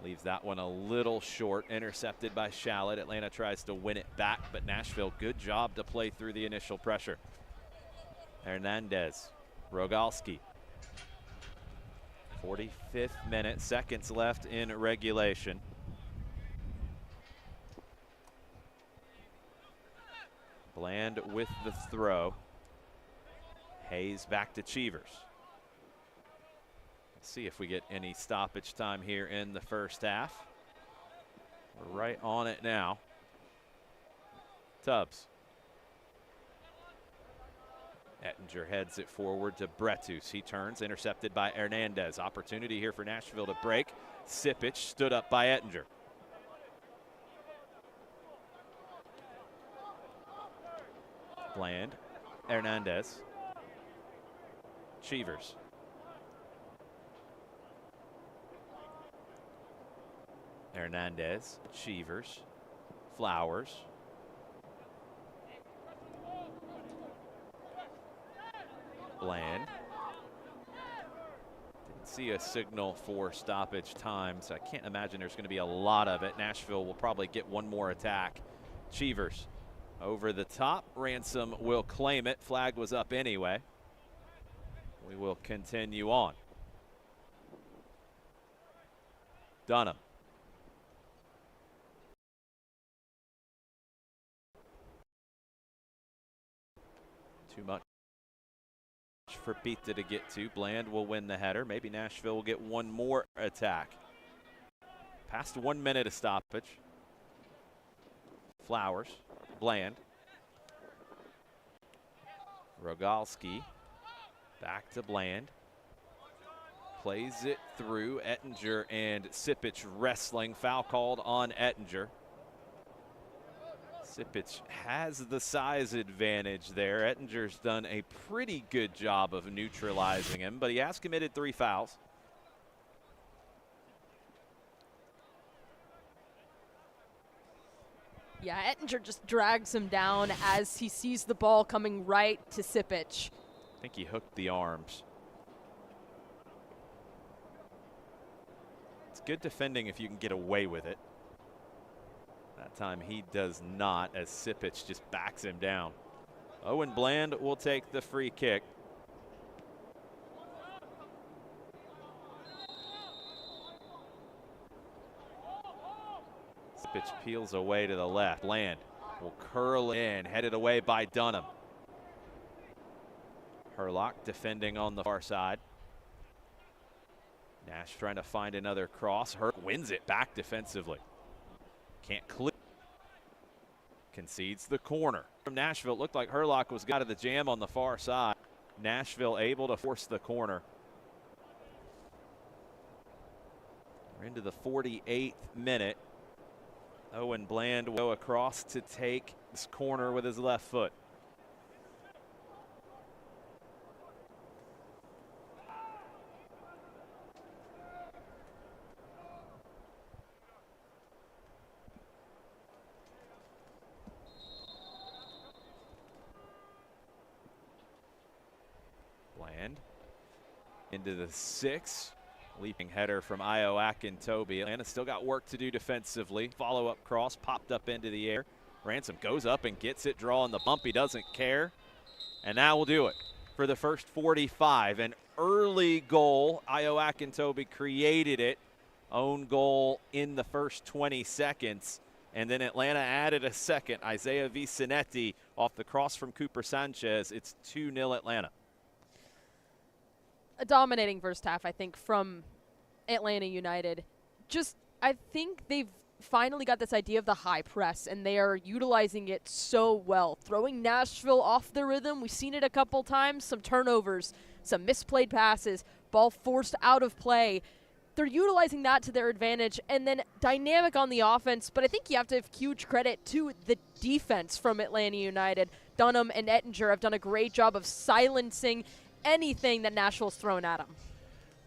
Leaves that one a little short, intercepted by Shallot. Atlanta tries to win it back, but Nashville, good job to play through the initial pressure. Hernandez, Rogalski. 45th minute, seconds left in regulation. Bland with the throw. Hayes back to Cheevers. Let's see if we get any stoppage time here in the first half. We're right on it now. Tubbs. Ettinger heads it forward to Bretus. He turns, intercepted by Hernandez. Opportunity here for Nashville to break. Sipic stood up by Ettinger. Bland, Hernandez, Cheevers. Hernandez, Cheevers, Flowers. Bland. Didn't see a signal for stoppage time, so I can't imagine there's going to be a lot of it. Nashville will probably get one more attack. Cheevers over the top. Ransom will claim it. Flag was up anyway. We will continue on. Dunham. Too much for Pita to get to. Bland will win the header. Maybe Nashville will get one more attack. Past 1 minute of stoppage. Flowers, Bland. Rogalski, back to Bland. Plays it through. Ettinger and Sipic wrestling. Foul called on Ettinger. Sipich has the size advantage there. Ettinger's done a pretty good job of neutralizing him, but he has committed 3 fouls. Yeah, Ettinger just drags him down as he sees the ball coming right to Sipich. I think he hooked the arms. It's good defending if you can get away with it. That time he does not, as Sipich just backs him down. Owen Bland will take the free kick. Sipich peels away to the left. Bland will curl in, headed away by Dunham. Herlock defending on the far side. Nash trying to find another cross. Herc wins it back defensively. Can't clear. Concedes the corner. From Nashville, it looked like Herlock was got of the jam on the far side. Nashville able to force the corner. We're into the 48th minute. Owen Bland will go across to take this corner with his left foot. Bland into the 6. Leaping header from Io Akintobi. Atlanta still got work to do defensively. Follow-up cross popped up into the air. Ransom goes up and gets it, drawing the bump. He doesn't care. And that will do it for the first 45. An early goal. Io Akintobi created it. Own goal in the first 20 seconds. And then Atlanta added a second. Isaiah Vicenetti off the cross from Cooper Sanchez. It's 2-0 Atlanta. A dominating first half, I think, from Atlanta United. I think they've finally got this idea of the high press, and they are utilizing it so well. Throwing Nashville off the rhythm, we've seen it a couple times. Some turnovers, some misplayed passes, ball forced out of play. They're utilizing that to their advantage, and then dynamic on the offense, but I think you have to give huge credit to the defense from Atlanta United. Dunham and Ettinger have done a great job of silencing anything that Nashville's thrown at them.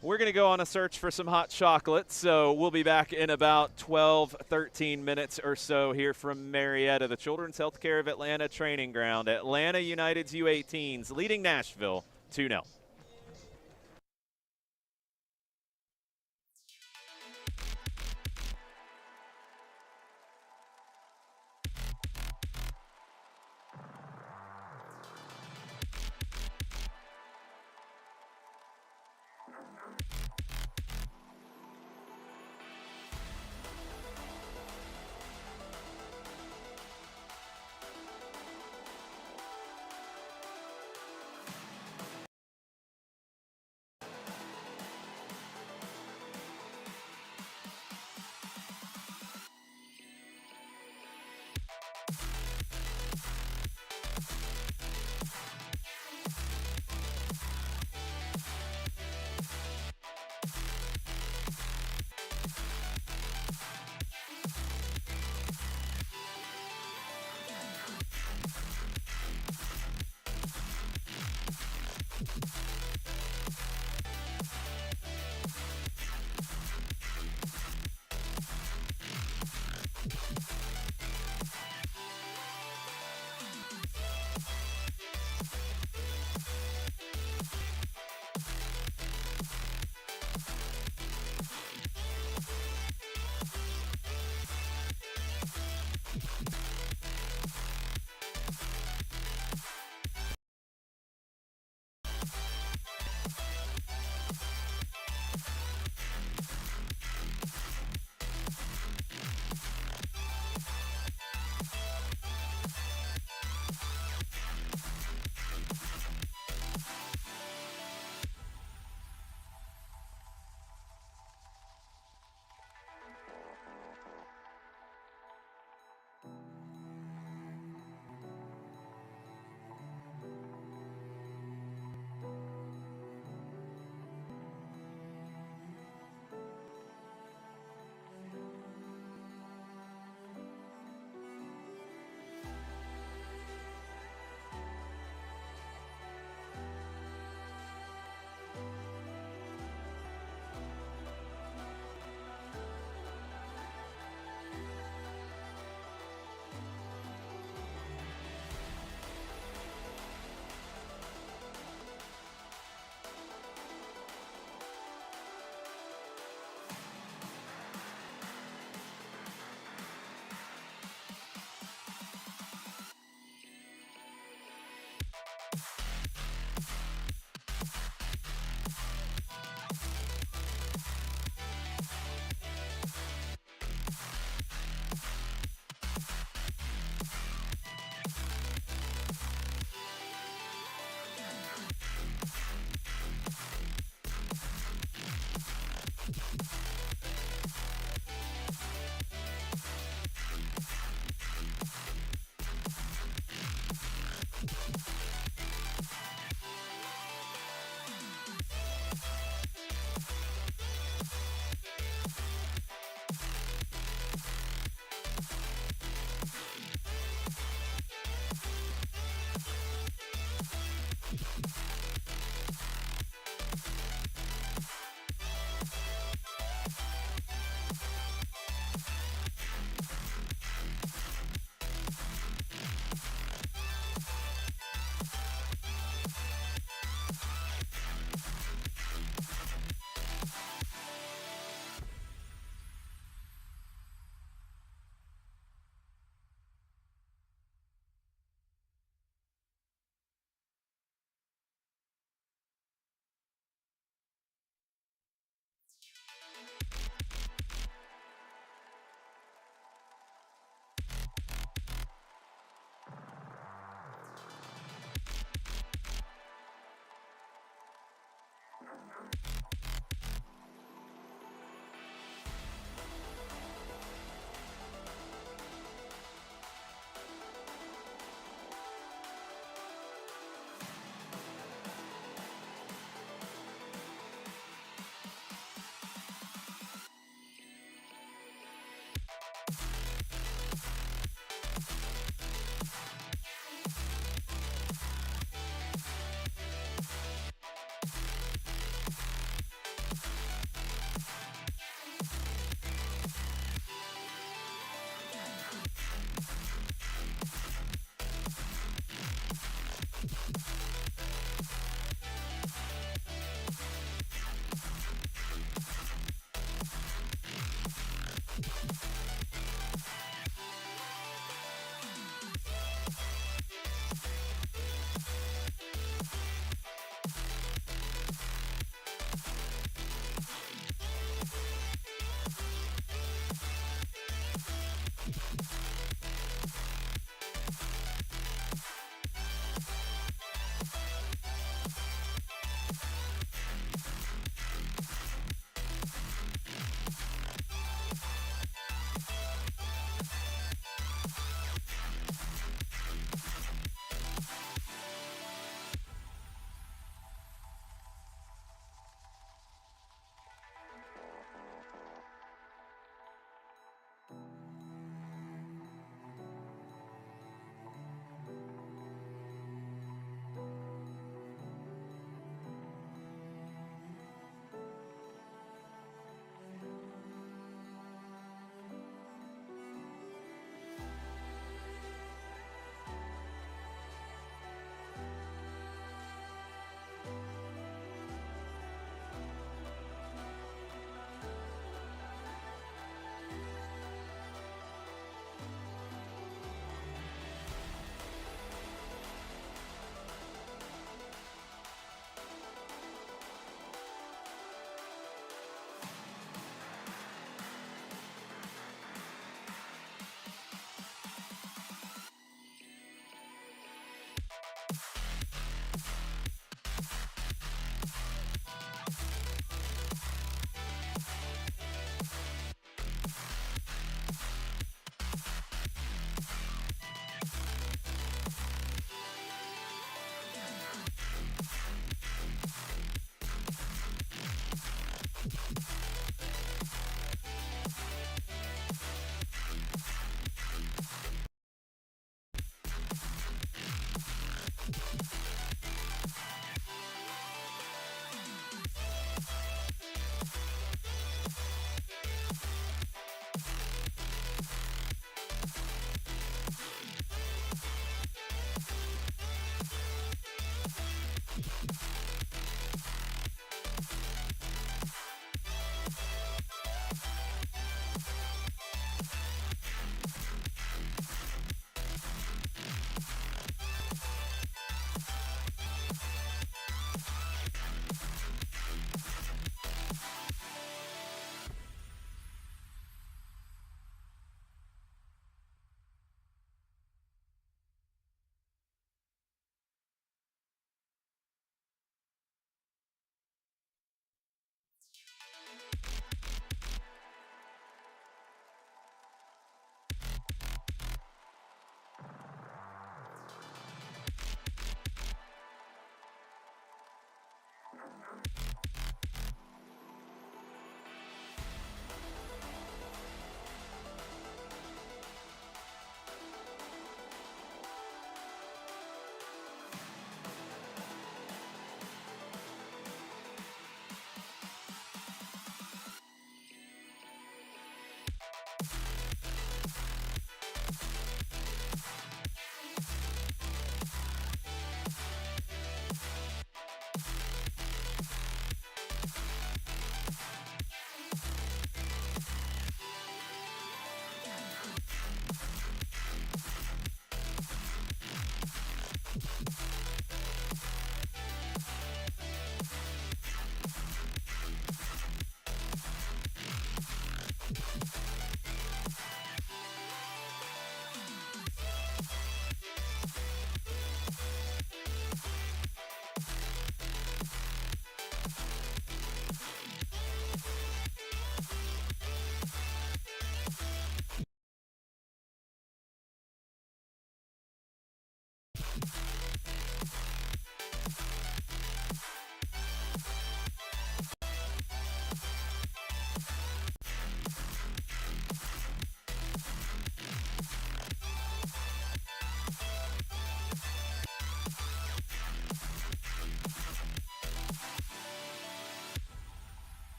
We're going to go on a search for some hot chocolate, so we'll be back in about 12, 13 minutes or so here from Marietta, the Children's Healthcare of Atlanta training ground. Atlanta United's U-18s leading Nashville 2-0.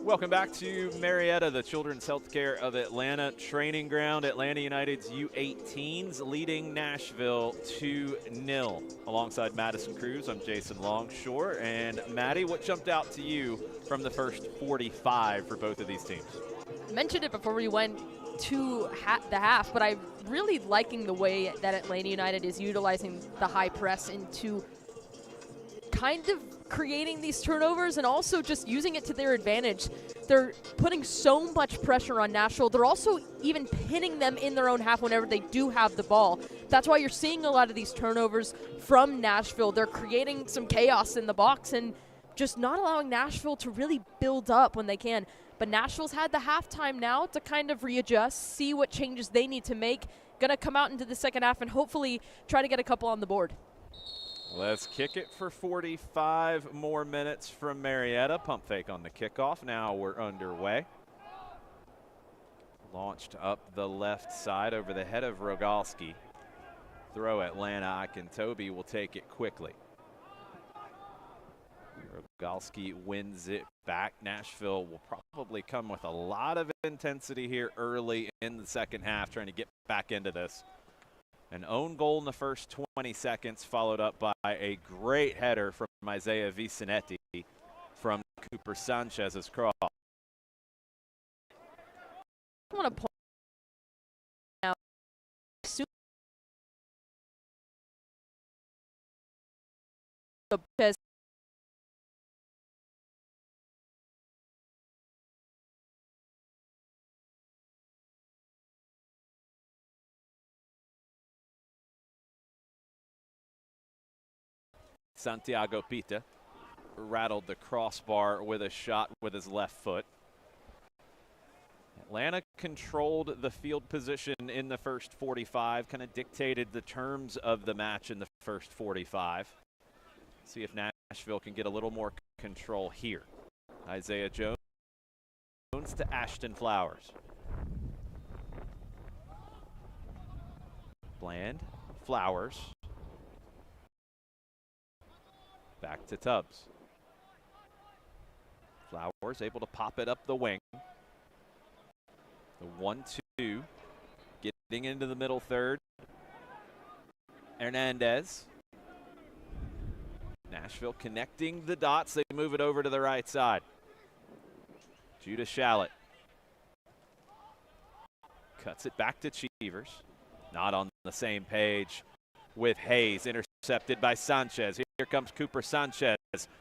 Welcome back to Marietta, the Children's Healthcare of Atlanta training ground. Atlanta United's U-18s leading Nashville 2-0. Alongside Madison Cruz, I'm Jason Longshore. And Maddie, what jumped out to you from the first 45 for both of these teams? I mentioned it before we went to the half, but I'm really liking the way that Atlanta United is utilizing the high press into kind of creating these turnovers and also just using it to their advantage. They're putting so much pressure on Nashville. They're also even pinning them in their own half whenever they do have the ball. That's why you're seeing a lot of these turnovers from Nashville. They're creating some chaos in the box and just not allowing Nashville to really build up when they can. But Nashville's had the halftime now to kind of readjust, see what changes they need to make. Gonna come out into the second half and hopefully try to get a couple on the board. Let's kick it for 45 more minutes from Marietta. Pump fake on the kickoff. Now we're underway. Launched up the left side over the head of Rogalski. Throw Atlanta. Akintobi will take it quickly. Rogalski wins it back. Nashville will probably come with a lot of intensity here early in the second half, trying to get back into this. An own goal in the first 20 seconds, followed up by a great header from Isaiah Vicenetti from Cooper Sanchez's cross. I want to point out Santiago Pita rattled the crossbar with a shot with his left foot. Atlanta controlled the field position in the first 45, kind of dictated the terms of the match in the first 45. See if Nashville can get a little more control here. Isaiah Jones to Ashton Flowers. Bland, Flowers. Back to Tubbs. Flowers able to pop it up the wing. The 1-2, getting into the middle third. Hernandez. Nashville connecting the dots. They move it over to the right side. Judah Shallett. Cuts it back to Cheevers. Not on the same page with Hayes. Intercepted by Sanchez. Here comes Cooper Sanchez.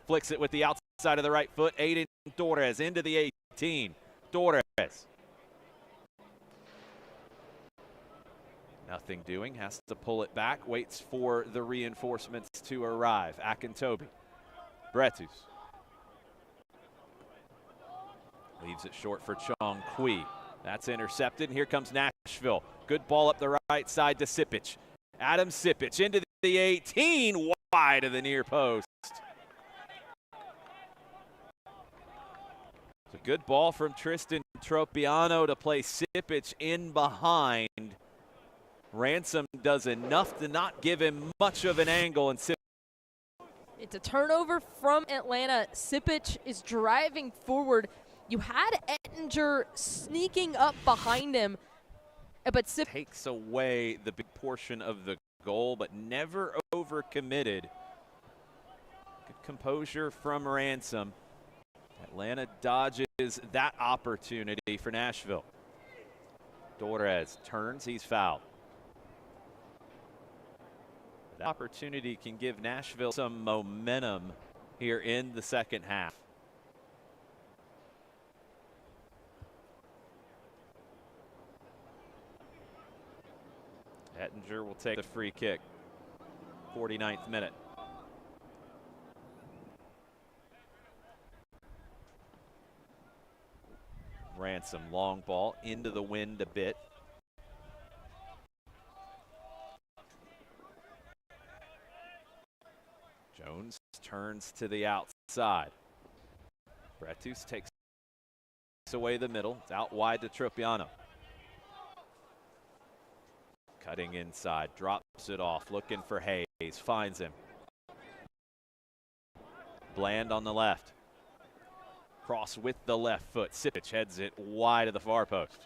Flicks it with the outside of the right foot. Aiden Torres into the 18. Torres. Nothing doing. Has to pull it back. Waits for the reinforcements to arrive. Akintobi. Bretus. Leaves it short for Chong Kui. That's intercepted. And here comes Nashville. Good ball up the right side to Sipic. Adam Sipic into the 18. Wide of the near post. It's a good ball from Tristan Tropiano to play Sipic in behind. Ransom does enough to not give him much of an angle. And it's a turnover from Atlanta. Sipic is driving forward. You had Ettinger sneaking up behind him, but Sipic takes away the big portion of the goal, but never overcommitted. Good composure from Ransom. Atlanta dodges that opportunity for Nashville. Torres turns, he's fouled. That opportunity can give Nashville some momentum here in the second half. Ettinger will take the free kick. 49th minute. Ransom, long ball into the wind a bit. Jones turns to the outside. Bretus takes away the middle. It's out wide to Tropiano. Cutting inside, drops it off, looking for Hayes, finds him. Bland on the left. Cross with the left foot. Sipic heads it wide of the far post.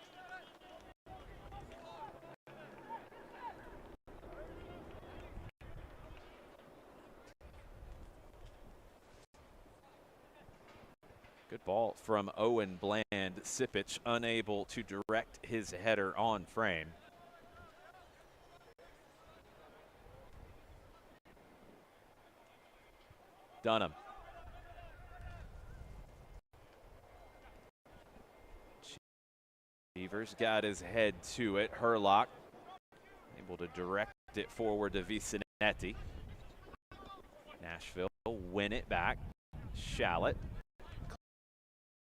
Good ball from Owen Bland. Sipic unable to direct his header on frame. Dunham. Cheevers got his head to it. Herlock able to direct it forward to Vicenetti. Nashville win it back. Shallot.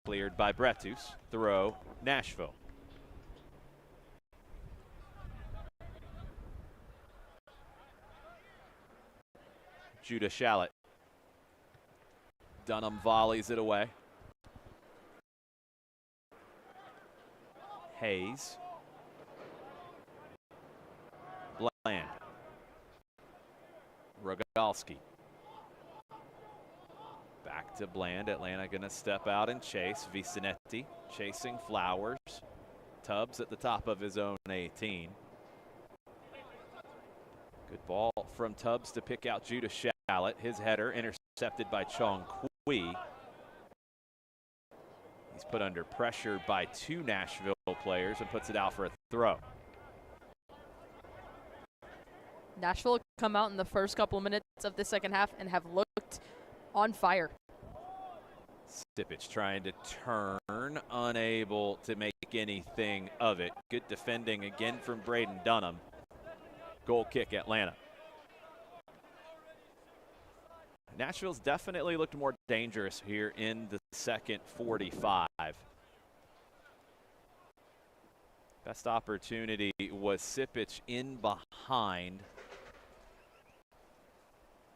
Cleared by Bretus. Throw, Nashville. Judah Shallot. Dunham volleys it away. Hayes. Bland. Rogalski. Back to Bland. Atlanta going to step out and chase. Vicenetti chasing Flowers. Tubbs at the top of his own 18. Good ball from Tubbs to pick out Judah Shallot. His header intercepted by Chong Kui. He's put under pressure by two Nashville players and puts it out for a throw. Nashville come out in the first couple of minutes of the second half and have looked on fire. Sipic trying to turn, unable to make anything of it. Good defending again from Braden Dunham. Goal kick, Atlanta. Nashville's definitely looked more dangerous here in the second 45. Best opportunity was Sipic in behind,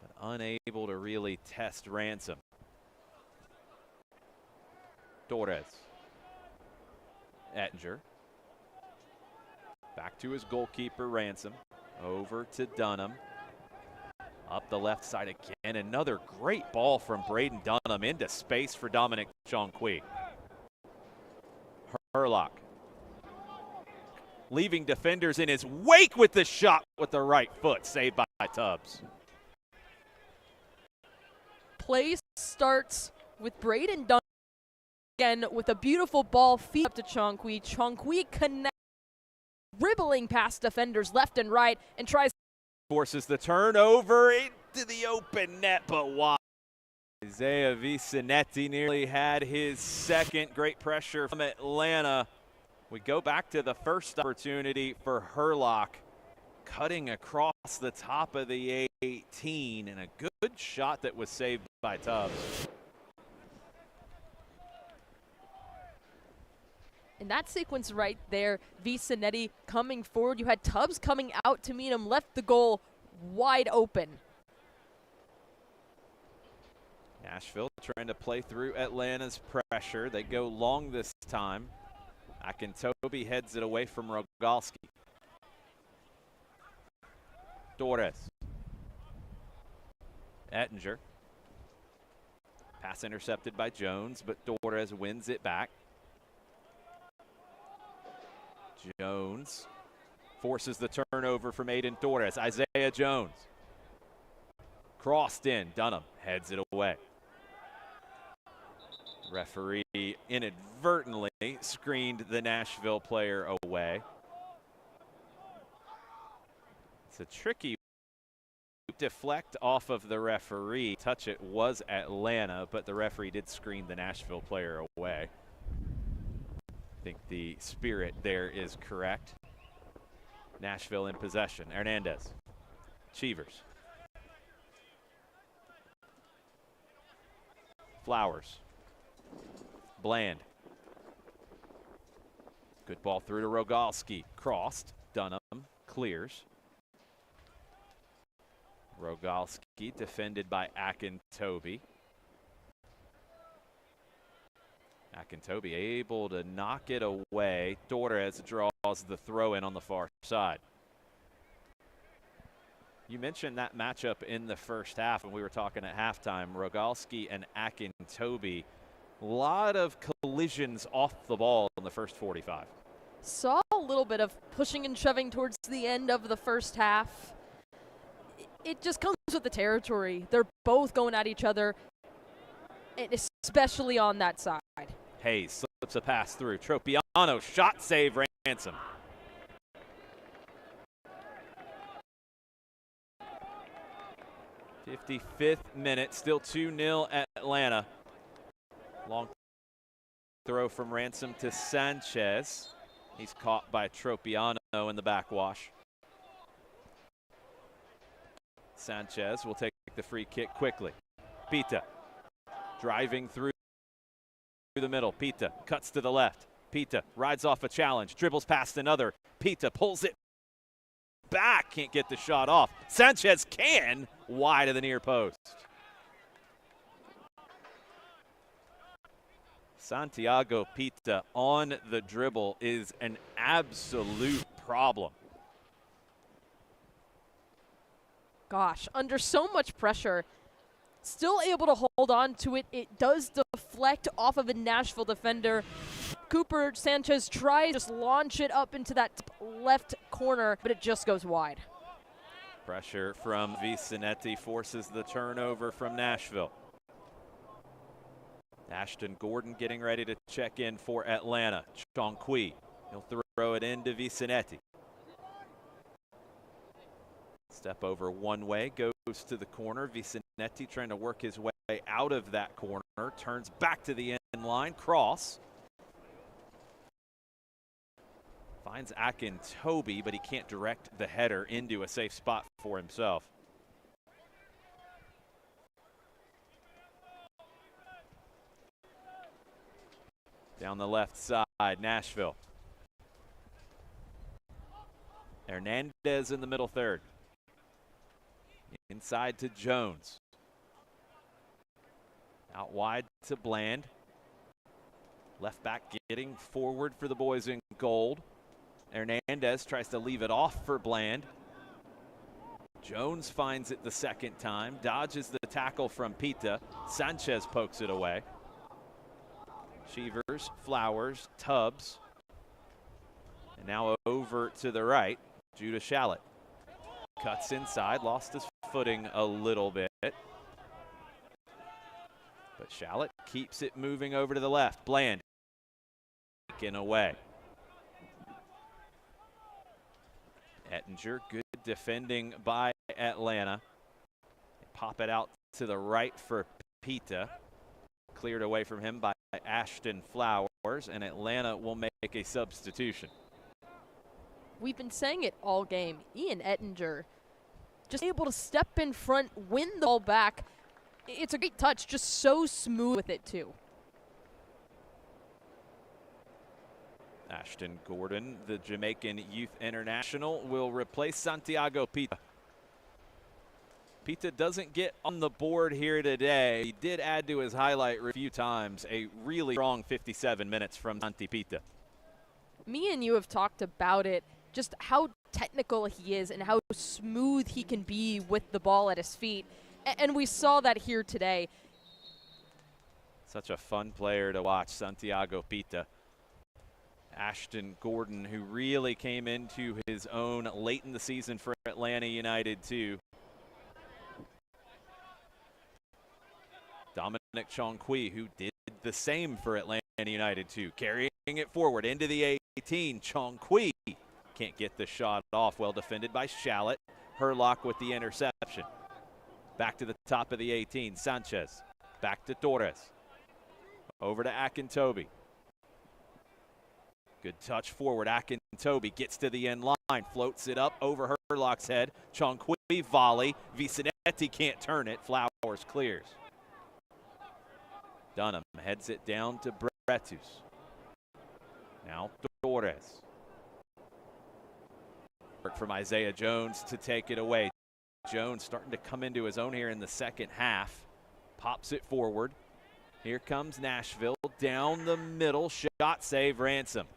but unable to really test Ransom. Torres. Ettinger. Back to his goalkeeper, Ransom. Over to Dunham. Up the left side again. Another great ball from Braden Dunham into space for Dominic Chongqui. Herlock. Leaving defenders in his wake with the shot with the right foot. Saved by Tubbs. Play starts with Braden Dunham again with a beautiful ball feed up to Chongqui. Chongqui connects, dribbling past defenders left and right, and tries. Forces the turnover into the open net, but wide. Isaiah Vicenetti nearly had his second. Great pressure from Atlanta. We go back to the first opportunity for Herlock, cutting across the top of the 18, and a good shot that was saved by Tubbs. In that sequence right there, Vicenetti coming forward. You had Tubbs coming out to meet him, left the goal wide open. Nashville trying to play through Atlanta's pressure. They go long this time. Akintobi heads it away from Rogalski. Torres. Ettinger. Pass intercepted by Jones, but Torres wins it back. Jones forces the turnover from Aiden Torres. Isaiah Jones. Crossed in. Dunham heads it away. Referee inadvertently screened the Nashville player away. It's a tricky deflect off of the referee. Touch it was Atlanta, but the referee did screen the Nashville player away. I think the spirit there is correct. Nashville in possession. Hernandez. Cheevers. Flowers. Bland. Good ball through to Rogalski. Crossed. Dunham clears. Rogalski defended by Akintobi. Akintobi able to knock it away. Torres draws the throw in on the far side. You mentioned that matchup in the first half when we were talking at halftime. Rogalski and Akintobi A lot of collisions off the ball in the first 45. Saw a little bit of pushing and shoving towards the end of the first half. It just comes with the territory. They're both going at each other, and especially on that side. Hayes slips a pass through. Tropiano, shot save, Ransom. '55th minute, still 2-0 Atlanta. Long throw from Ransom to Sanchez. He's caught by Tropiano in the backwash. Sanchez will take the free kick quickly. Pita driving through the middle. Pita cuts to the left. Pita rides off a challenge, dribbles past another. Pita pulls it back, can't get the shot off. Sanchez can, wide of the near post. Santiago Pita on the dribble is an absolute problem. Gosh, under so much pressure, still able to hold on to it. It does deflect off of a Nashville defender. Cooper Sanchez tries to just launch it up into that left corner, but it just goes wide. Pressure from Vicenetti forces the turnover from Nashville. Ashton Gordon getting ready to check in for Atlanta. Chonqui, he'll throw it into Vicenetti. Step over one way, goes to the corner. Vicenetti trying to work his way out of that corner. Turns back to the end line, cross. Finds Akintobi, but he can't direct the header into a safe spot for himself. Down the left side, Nashville. Hernandez in the middle third. Inside to Jones. Out wide to Bland. Left back getting forward for the boys in gold. Hernandez tries to leave it off for Bland. Jones finds it the second time. Dodges the tackle from Pita. Sanchez pokes it away. Shevers, Flowers, Tubbs. And now over to the right, Judah Shallot. Cuts inside, lost his footing a little bit. But Shallot keeps it moving over to the left. Bland taken away. Ettinger, good defending by Atlanta. They pop it out to the right for Pita. Cleared away from him by Ashton Flowers, and Atlanta will make a substitution. We've been saying it all game. Ian Ettinger just able to step in front, win the ball back. It's a great touch, just so smooth with it too. Ashton Gordon, the Jamaican Youth International, will replace Santiago Pita. Pita doesn't get on the board here today. He did add to his highlight a few times. A really strong 57 minutes from Santi Pita. Me and you have talked about it, just how technical he is and how smooth he can be with the ball at his feet. And we saw that here today. Such a fun player to watch, Santiago Pita. Ashton Gordon, who really came into his own late in the season for Atlanta United too. Dominic Chonqui, who did the same for Atlanta United too, carrying it forward into the 18. Chonqui can't get the shot off. Well defended by Shallot. Herlock with the interception. Back to the top of the 18. Sanchez. Back to Torres. Over to Akintobi. Good touch forward. Akintobi gets to the end line. Floats it up over Herlock's head. Chonqui volley. Vicenetti can't turn it. Flowers clears. Dunham heads it down to Bretus. Now Torres. Work from Isaiah Jones to take it away. Jones starting to come into his own here in the second half. Pops it forward. Here comes Nashville down the middle. Shot save, Ransom.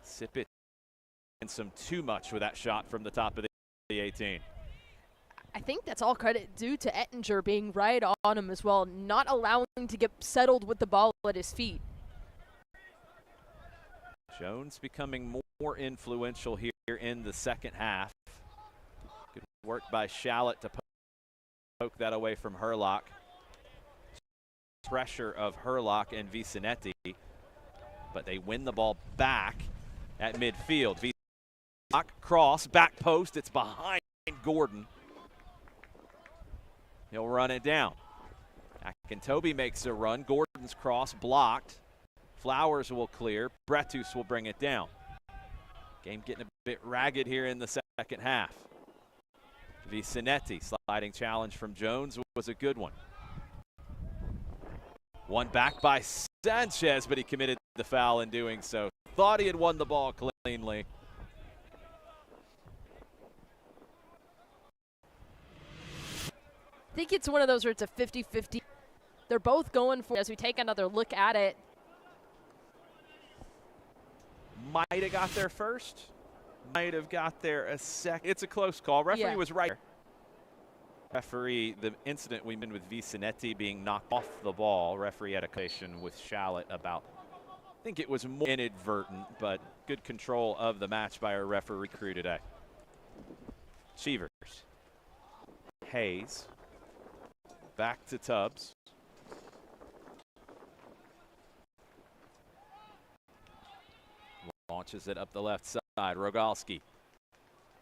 Sip it. And some too much with that shot from the top of the 18. I think that's all credit due to Ettinger being right on him as well, not allowing him to get settled with the ball at his feet. Jones becoming more influential here in the second half. Good work by Shallot to poke that away from Herlock. Pressure of Herlock and Vicenetti, but they win the ball back at midfield. Herlock cross, back post, it's behind Gordon. He'll run it down. Akintobi makes a run. Gordon's cross blocked. Flowers will clear. Bretus will bring it down. Game getting a bit ragged here in the second half. Vicenetti, sliding challenge from Jones was a good one. One back by Sanchez, but he committed the foul in doing so. Thought he had won the ball cleanly. I think it's one of those where it's a 50-50. They're both going for it as we take another look at it. Might have got there first. Might have got there a second. It's a close call. Referee was right. Referee, the incident we had with Vicenetti being knocked off the ball. Referee had a conversation with Shallot about, I think it was more inadvertent, but good control of the match by our referee crew today. Cheevers. Hayes. Back to Tubbs. Launches it up the left side. Rogalski.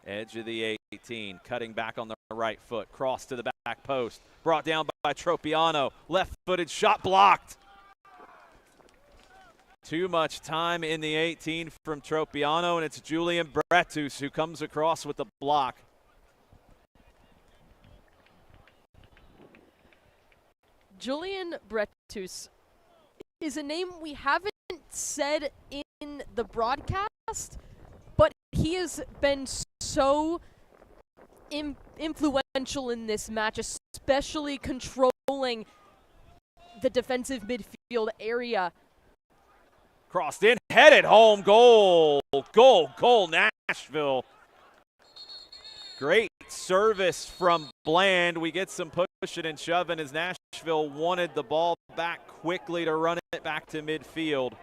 Edge of the 18. Cutting back on the right foot. Cross to the back post. Brought down by Tropiano. Left-footed shot blocked. Too much time in the 18 from Tropiano, and it's Julian Bretus who comes across with the block. Julian Bretus is a name we haven't said in the broadcast, but he has been so influential in this match, especially controlling the defensive midfield area. Crossed in, headed home, goal, Nashville. Great service from Bland. We get some pushing and shoving as Nashville wanted the ball back quickly to run it back to midfield.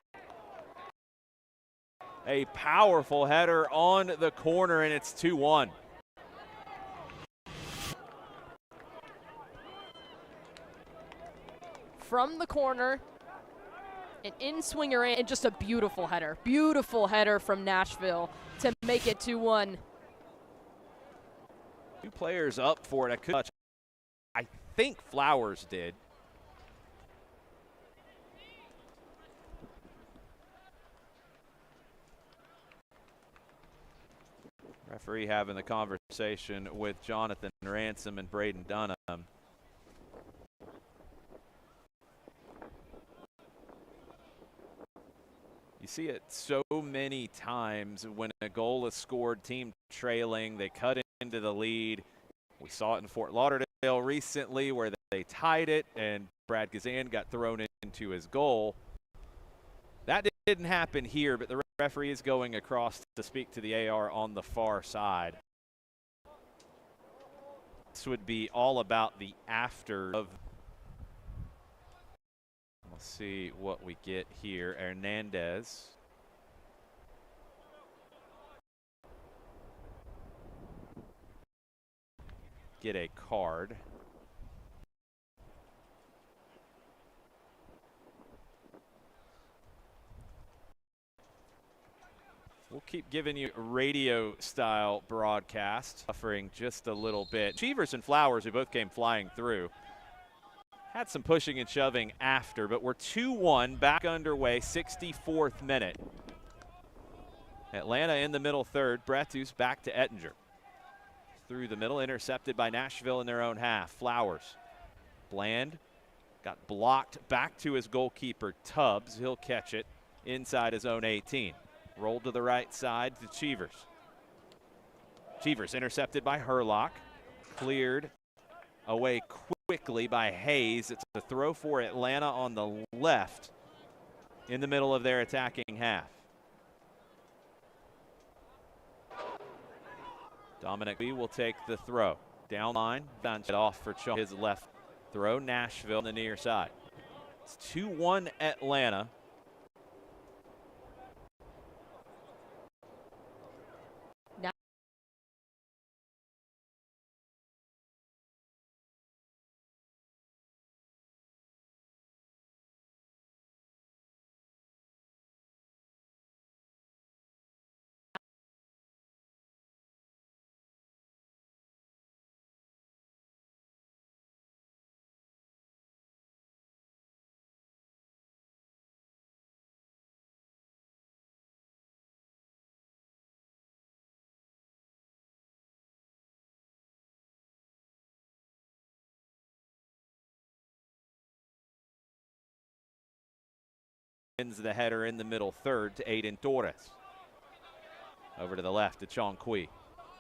A powerful header on the corner, and it's 2-1. From the corner, an in-swinger and just a beautiful header. Beautiful header from Nashville to make it 2-1. Two players up for it. I could touch. I think Flowers did. Referee having the conversation with Jonathan Ransom and Braden Dunham. You see it so many times when a goal is scored, team trailing, they cut into the lead. We saw it in Fort Lauderdale recently where they tied it and Brad Gazan got thrown into his goal. That didn't happen here, but the referee is going across to speak to the AR on the far side. This would be all about the after of. Let's see what we get here. Hernandez. Get a card. We'll keep giving you radio-style broadcast, suffering just a little bit. Cheevers and Flowers, who both came flying through, had some pushing and shoving after, but we're 2-1, back underway, 64th minute. Atlanta in the middle third. Bretus back to Ettinger. Through the middle, intercepted by Nashville in their own half. Flowers. Bland got blocked back to his goalkeeper, Tubbs. He'll catch it inside his own 18. Rolled to the right side to Cheevers. Cheevers intercepted by Herlock. Cleared away quickly by Hayes. It's a throw for Atlanta on the left in the middle of their attacking half. Dominic B will take the throw. Down line, bounce it off for his left throw. Nashville on the near side. It's 2-1 Atlanta. The header in the middle third to Aiden Torres. Over to the left to Chong Kui.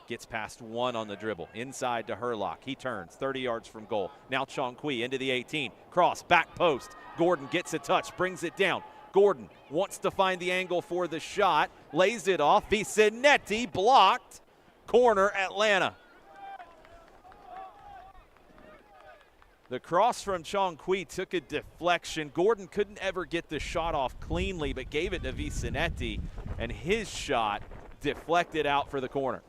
Gets past one on the dribble. Inside to Herlock. He turns 30 yards from goal. Now Chong Kui into the 18. Cross, back post. Gordon gets a touch, brings it down. Gordon wants to find the angle for the shot. Lays it off. Vicenetti blocked. Corner Atlanta. The cross from Chong Kui took a deflection. Gordon couldn't ever get the shot off cleanly, but gave it to Vicenetti, and his shot deflected out for the corner.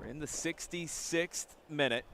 We're in the 66th minute.